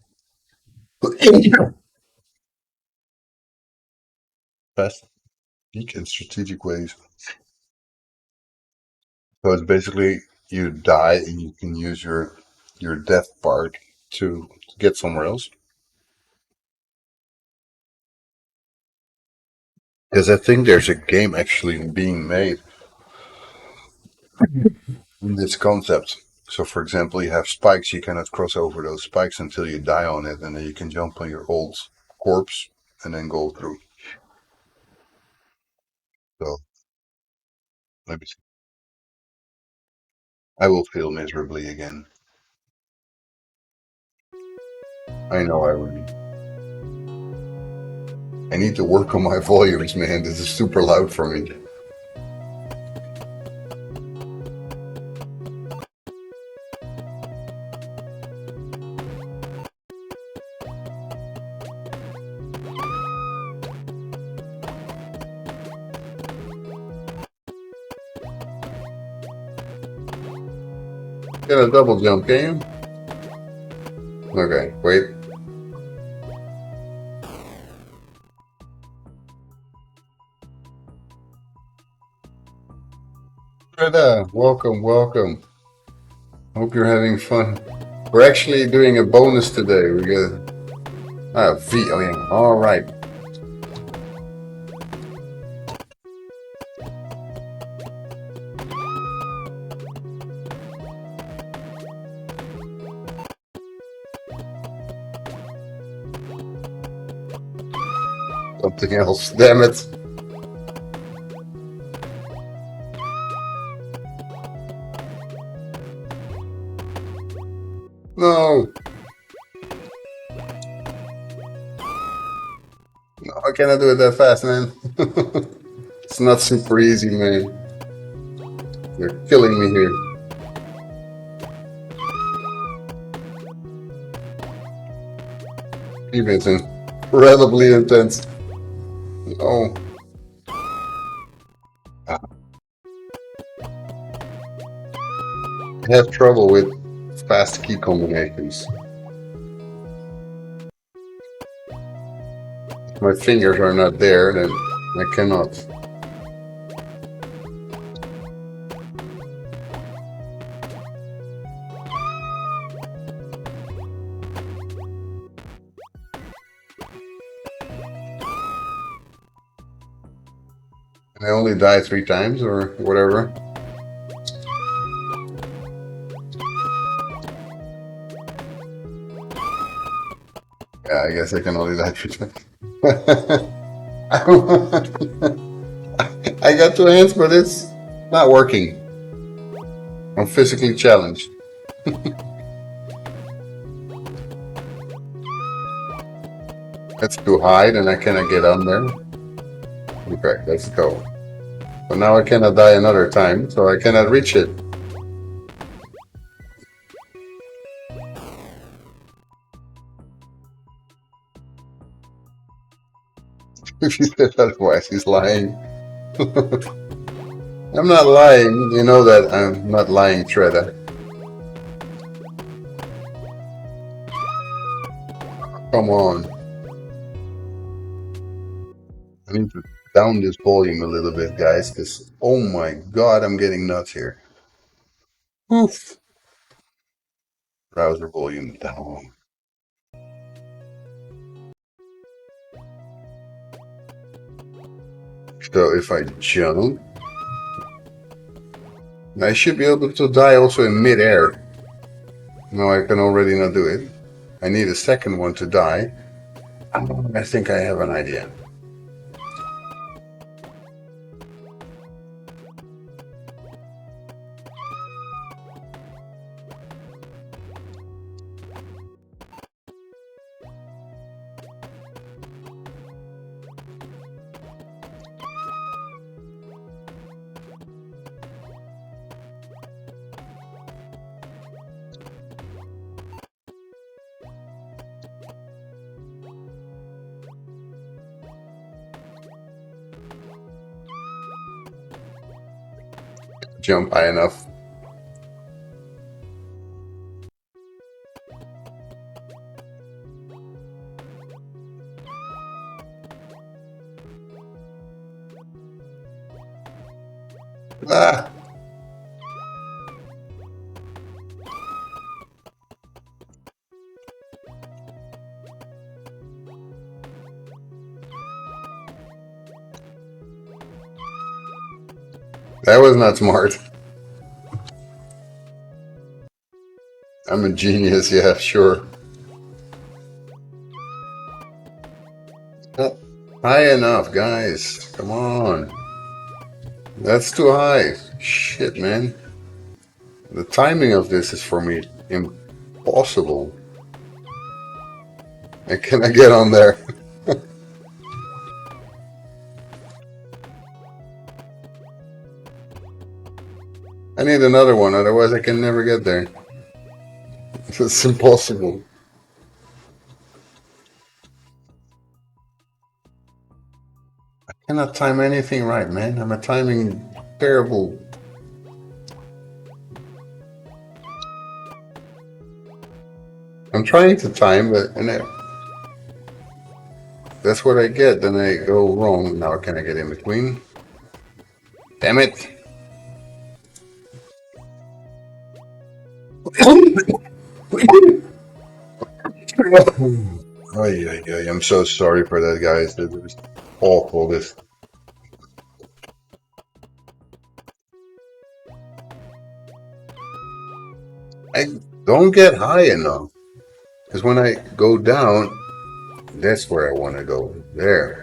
Fast, unique, and strategic ways. So it's basically you die and you can use your death part to get somewhere else. Because I think there's a game actually being made in this concept. So, for example, you have spikes, you cannot cross over those spikes until you die on it, and then you can jump on your old corpse and then go through. So, let me see. I will fail miserably again. I know I will. I need to work on my volumes, man. This is super loud for me. Get a double jump, can you? Okay, wait. Greta, welcome, welcome. Hope you're having fun. We're actually doing a bonus today. We got V. Oh yeah. All right. Something else. Damn it. No. No, I cannot do it that fast, man. It's not super easy, man. You're killing me here. Defense incredibly intense. No. I have trouble with fast key combinations. If my fingers are not there, then I cannot. I only die 3 times or whatever. Yeah, I guess I can only die 3 times. I got 2 hands, but it's not working. I'm physically challenged. That's too high, then I cannot get on there. Okay, let's go. But now I cannot die another time, so I cannot reach it. If he said otherwise, he's lying. I'm not lying. You know that I'm not lying, Shredder. Come on. I need to down this volume a little bit, guys, because, oh my god, I'm getting nuts here. Oof. Browser volume down. So if I jump, I should be able to die also in mid-air. No, I can already not do it. I need a second one to die. I think I have an idea. Jump high enough. Ah! That was not smart. I'm a genius, yeah, sure. Not high enough, guys. Come on. That's too high. Shit, man. The timing of this is for me impossible. And can I get on there? I need another one, otherwise I can never get there. It's impossible. I cannot time anything right, man. I'm a timing terrible. I'm trying to time, but that's what I get. Then I go wrong. Now can I get in between? Damn it! Ay, ay, ay. I'm so sorry for that, guys. That was awful. This. I don't get high enough. Because when I go down, that's where I want to go. There.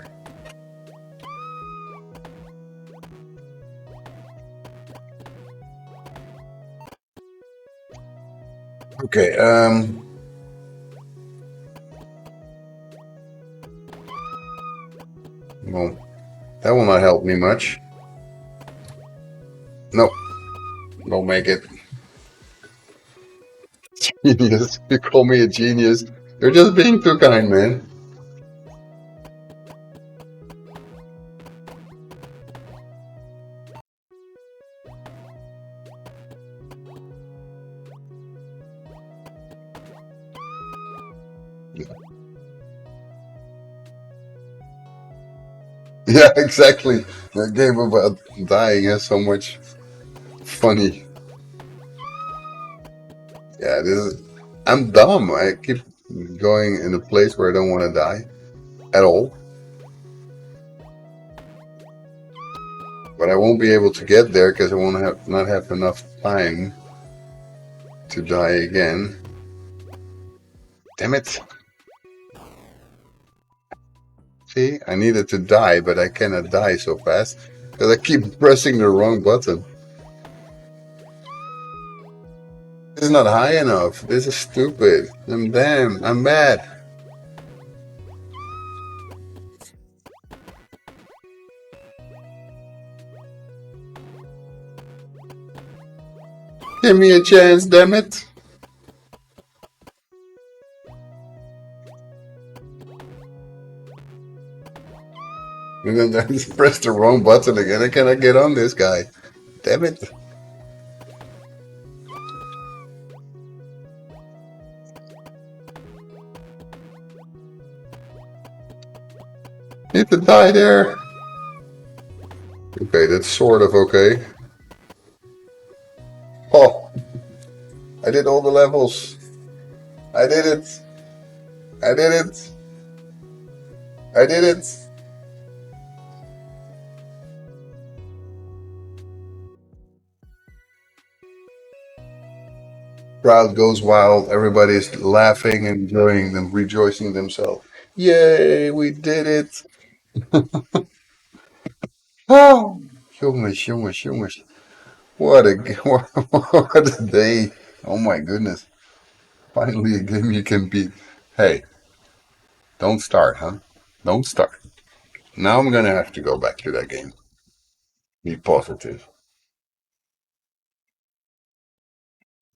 Okay, well, that will not help me much. Nope, don't make it. Genius. You call me a genius. You're just being too kind, man. Yeah, exactly. That game about dying has so much funny. Yeah, this is. I'm dumb. I keep going in a place where I don't want to die at all. But I won't be able to get there because I won't have not have enough time to die again. Damn it. See, I needed to die, but I cannot die so fast because I keep pressing the wrong button. This is not high enough. This is stupid. I'm mad. Give me a chance, damn it. And then I just pressed the wrong button again. I cannot get on this guy. Damn it. Need to die there. Okay, that's sort of okay. Oh, I did all the levels. I did it. I did it. I did it. Crowd goes wild. Everybody's laughing and enjoying them, rejoicing themselves. Yay, we did it. Oh, jongens, jongens, jongens. What a, what a day. Oh my goodness. Finally a game you can beat. Hey, don't start, huh? Don't start. Now I'm gonna have to go back to that game. Be positive.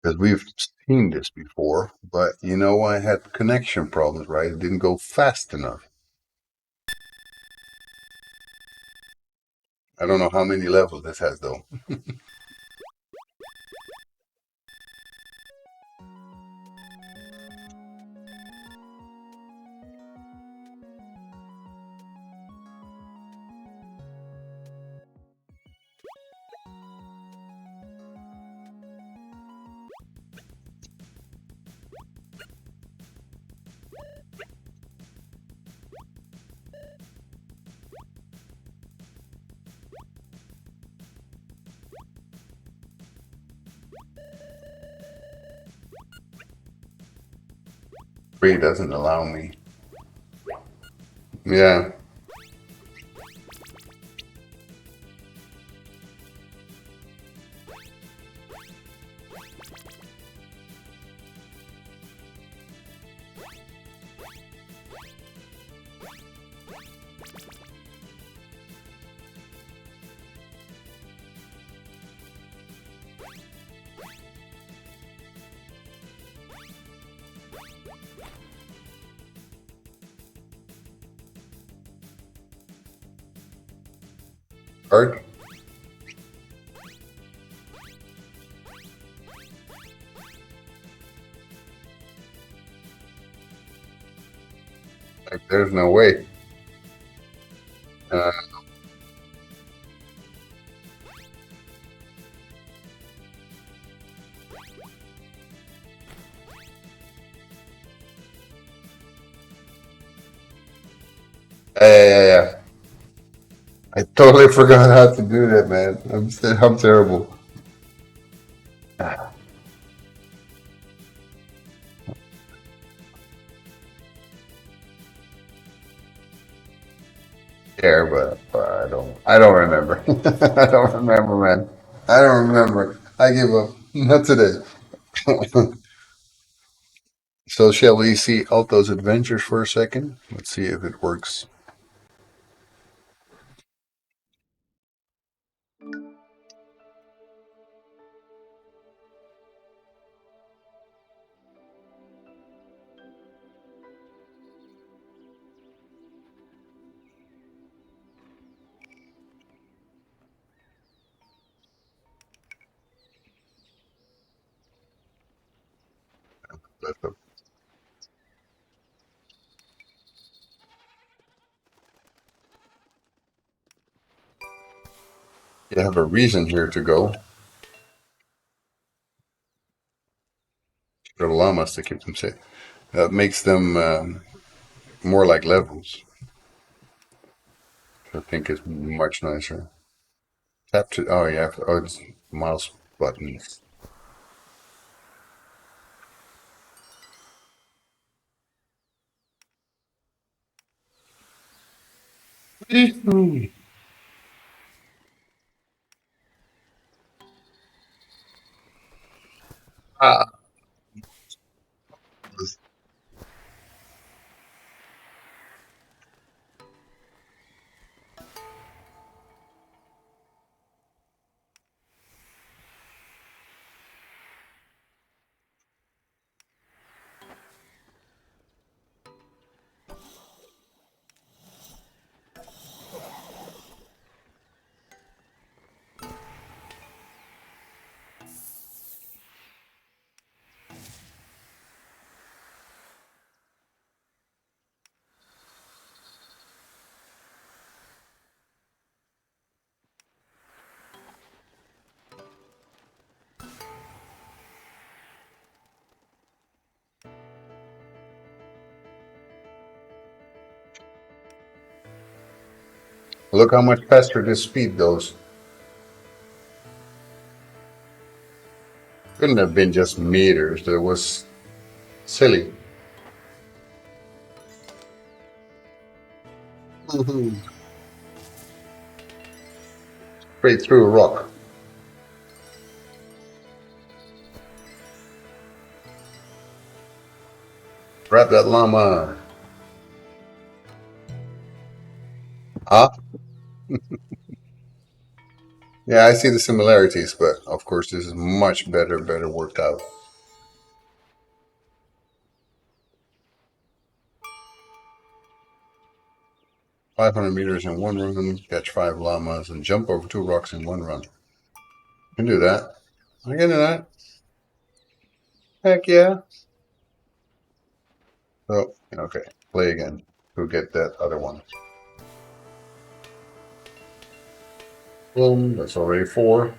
Because we've seen this before, but you know, I had connection problems, right? It didn't go fast enough. I don't know how many levels this has, though. Free doesn't allow me. Yeah. Hard. Like, there's no way. Uh, yeah. I totally forgot how to do that, man. I'm terrible. Yeah, but I don't remember. I don't remember, man. I don't remember. I give up. Not today. So shall we see Alto's adventures for a second? Let's see if it works. You have a reason here to go. For the llamas to keep them safe. That makes them more like levels. I think it's much nicer. Tap to. Oh, yeah. Oh, it's mouse buttons. Ah. Look how much faster this speed goes. Couldn't have been just meters. That was silly. Straight through a rock. Grab that llama. Ah, yeah, I see the similarities, but of course this is much better worked out. 500 meters in one run, catch 5 llamas, and jump over 2 rocks in one run. I can do that. I can do that. Heck yeah. Oh, okay. Play again. Go get that other one. Boom. That's already 4.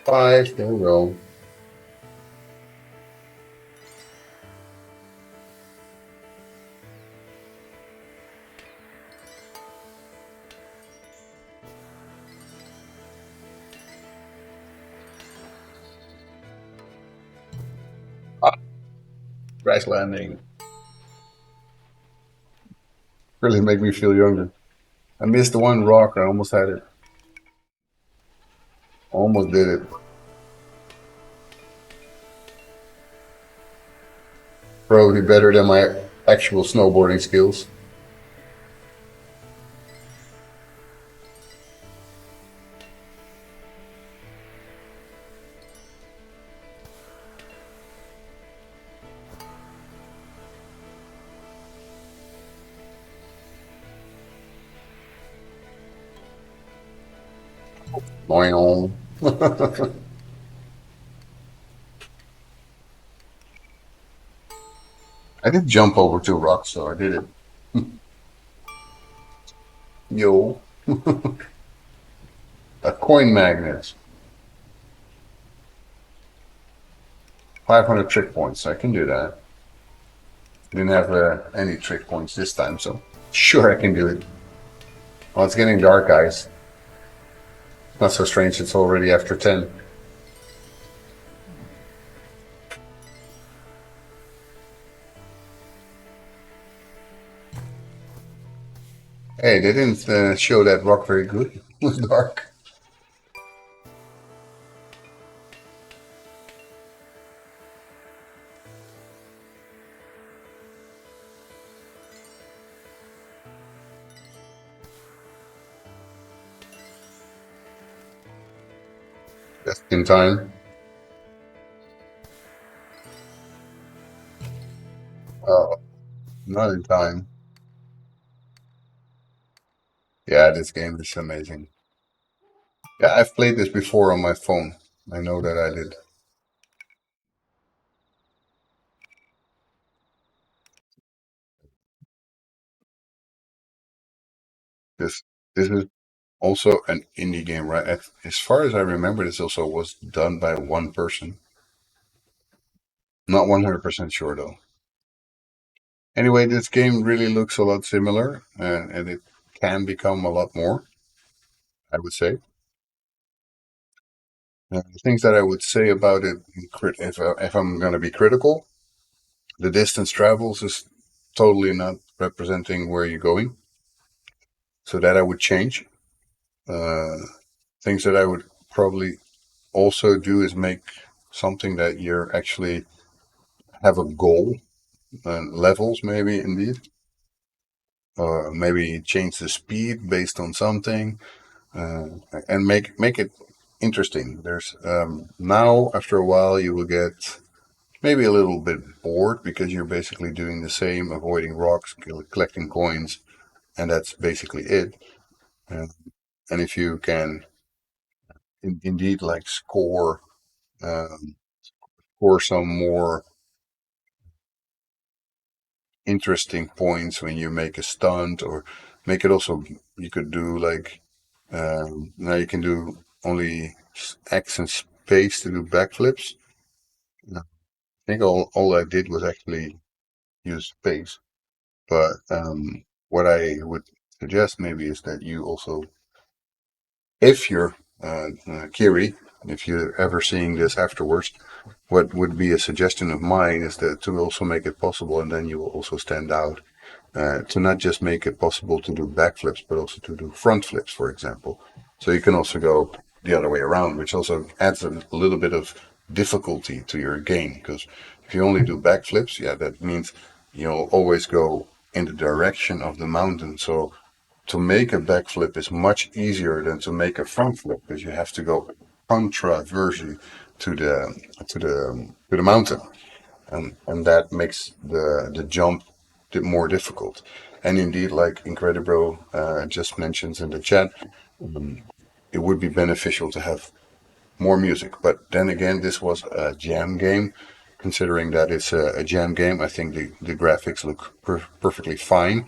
5. There we go. Crash landing. Really make me feel younger. I missed the one rock. I almost had it. Almost did it. Probably better than my actual snowboarding skills. Going on. I did jump over two rocks, so I did it. Yo. A coin magnet. 500 trick points. I can do that. Didn't have any trick points this time, so sure I can do it. Well, it's getting dark, guys. Not so strange. It's already after 10. Hey, they didn't show that rock very good. It was dark. Just in time. Oh, not in time. Yeah, this game is amazing. Yeah, I've played this before on my phone. I know that I did. This this is also an indie game, right? As far as I remember, this also was done by one person. Not 100% sure though. Anyway, this game really looks a lot similar, and it can become a lot more, I would say. The things that I would say about it, if I'm going to be critical, the distance travels is totally not representing where you're going. So that I would change. Uh, Things that I would probably also do is make something that you're actually have a goal, levels maybe indeed, or maybe change the speed based on something, uh, and make it interesting. There's now after a while you will get maybe a little bit bored because you're basically doing the same, avoiding rocks, collecting coins, and that's basically it. Uh, and if you can indeed like um, score some more interesting points when you make a stunt, or make it also, you could do like now you can do only X and space to do backflips. I think all I did was actually use space. But what I would suggest maybe is that you also, if you're Kiri, if you're ever seeing this afterwards, what would be a suggestion of mine is that to also make it possible, and then you will also stand out, to not just make it possible to do backflips, but also to do front flips, for example. So you can also go the other way around, which also adds a little bit of difficulty to your game. Because if you only do backflips, yeah, that means you'll always go in the direction of the mountain. So to make a backflip is much easier than to make a front flip because you have to go controversy to the mountain, and that makes the jump more difficult. And indeed, like Incredibro just mentions in the chat, it would be beneficial to have more music. But then again, this was a jam game. Considering that it's a jam game, I think the graphics look perfectly fine.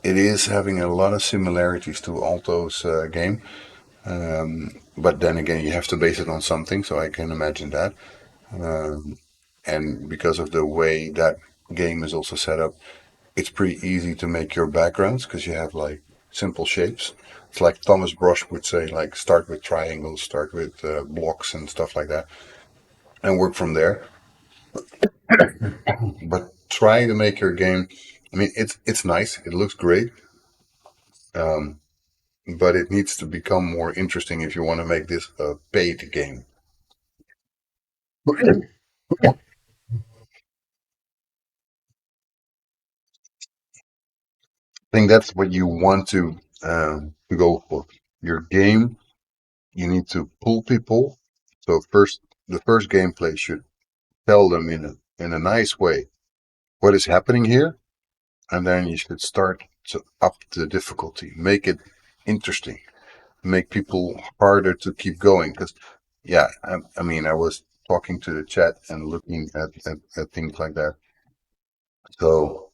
It is having a lot of similarities to Alto's game, but then again, you have to base it on something, so I can imagine that. Um, and because of the way that game is also set up, it's pretty easy to make your backgrounds because you have like simple shapes. It's like Thomas Brosh would say, like start with triangles, start with blocks and stuff like that, and work from there. But try to make your game. I mean, it's nice. It looks great. Um, but it needs to become more interesting if you want to make this a paid game. I think that's what you want to go for. Your game, you need to pull people. So first, the first gameplay should tell them in a nice way what is happening here, and then you should start to up the difficulty, make it interesting, make people harder to keep going. Because yeah, I mean, I was talking to the chat and looking at things like that. So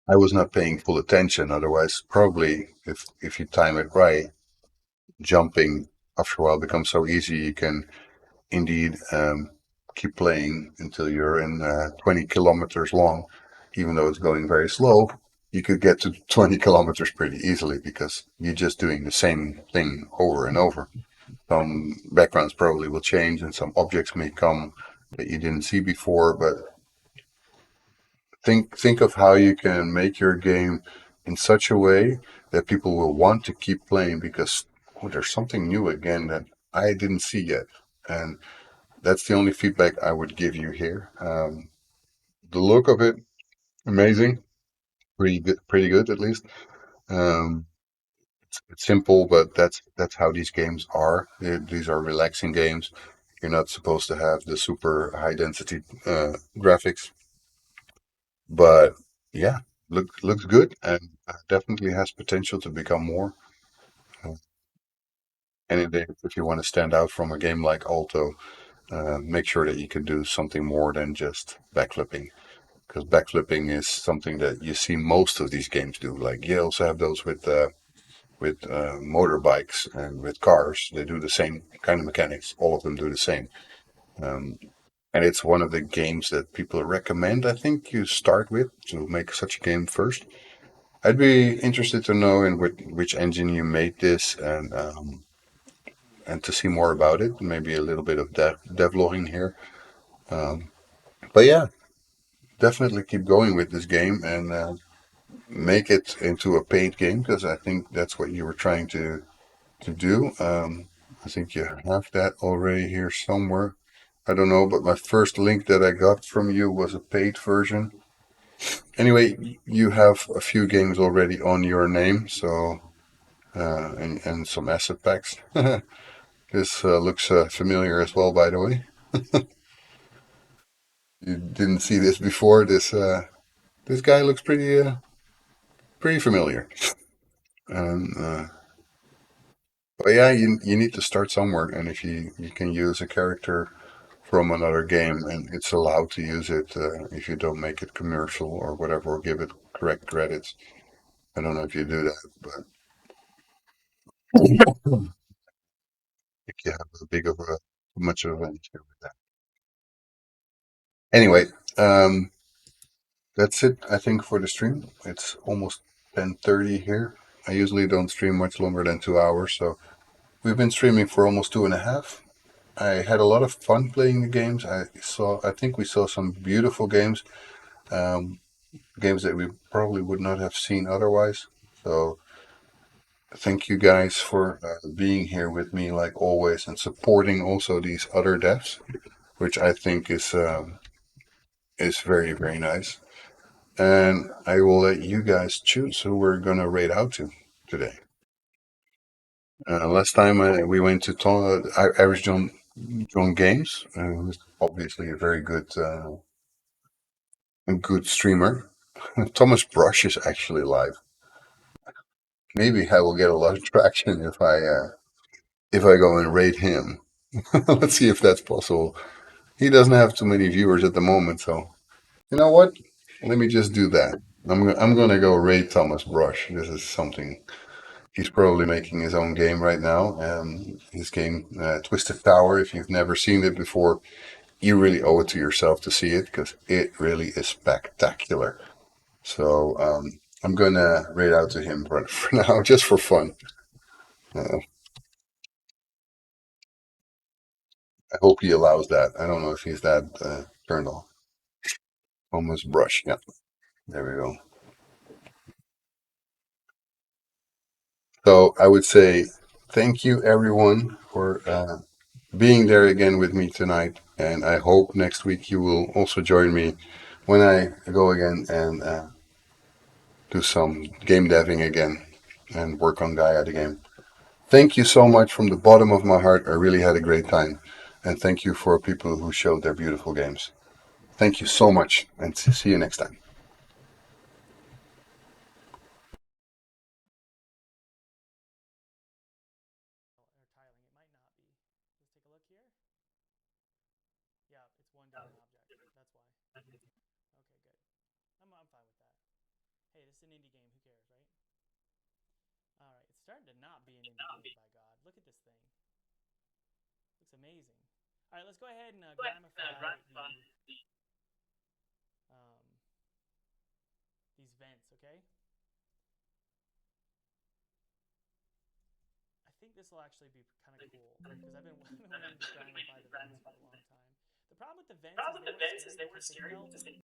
I was not paying full attention. Otherwise, probably if you time it right, jumping after a while becomes so easy. You can indeed keep playing until you're in 20 kilometers long, even though it's going very slow. You could get to 20 kilometers pretty easily because you're just doing the same thing over and over. Some backgrounds probably will change and some objects may come that you didn't see before, but think of how you can make your game in such a way that people will want to keep playing because oh, there's something new again that I didn't see yet. And that's the only feedback I would give you here. The look of it, amazing, pretty good at least. Um, it's simple, but that's how these games are. These are relaxing games. You're not supposed to have the super high density graphics, but yeah, looks good and definitely has potential to become more. Uh, and if you want to stand out from a game like Alto, make sure that you can do something more than just backflipping. Because backflipping is something that you see most of these games do. Like you also have those with motorbikes and with cars. They do the same kind of mechanics. All of them do the same. Um, and it's one of the games that people recommend. I think you start with to make such a game first. I'd be interested to know in which engine you made this and to see more about it. Maybe a little bit of devlogging here. Um, but yeah, definitely keep going with this game and make it into a paid game because I think that's what you were trying to do. I think you have that already here somewhere. I don't know, but my first link that I got from you was a paid version. Anyway, you have a few games already on your name, so and some asset packs. This looks familiar as well, by the way. You didn't see this before. This guy looks pretty familiar. And but yeah, you need to start somewhere, and if you can use a character from another game, and it's allowed to use it if you don't make it commercial or whatever, or give it correct credits. I don't know if you do that, but I think you have a big of a too much of an issue with that. Anyway, um, that's it. I think for the stream, it's almost 10:30 here. I usually don't stream much longer than 2 hours, so we've been streaming for almost two and a half. I had a lot of fun playing the games. I think we saw some beautiful games, um, games that we probably would not have seen otherwise. So thank you guys for being here with me like always and supporting also these other devs, which I think is very nice. And I will let you guys choose who we're gonna raid out to today. Last time we went to Average John Games, who's obviously a good streamer. Thomas Brush is actually live. Maybe I will get a lot of traction if I go and raid him. Let's see if that's possible. He doesn't have too many viewers at the moment, so you know what? Let me just do that. I'm gonna go raid Thomas Brush. This is something he's probably making his own game right now. His game Twisted Tower. If you've never seen it before, you really owe it to yourself to see it because it really is spectacular. So I'm gonna raid out to him for now, just for fun. Uh, I hope he allows that. I don't know if he's that turned on. Almost brush. Yeah, there we go. So I would say thank you everyone for being there again with me tonight, and I hope next week you will also join me when I go again and do some game deving again and work on Gaia the game. Thank you so much from the bottom of my heart. I really had a great time, and thank you for people who showed their beautiful games. Thank you so much, and see you next time. Or tiling. It might not be. Let's take a look here. Yeah, it's one different object. That's why. Okay, good. I'm fine with that. Hey, this is an indie game. Who cares, right? All right, it's starting to not be an indie game, by God. Look at this thing. Looks amazing. All right, let's go ahead and gramify um, these vents, okay? I think this will actually be kind of cool because I've been wanting to gramify the vents for a long time. The problem with the vents is they weren't scary because they felt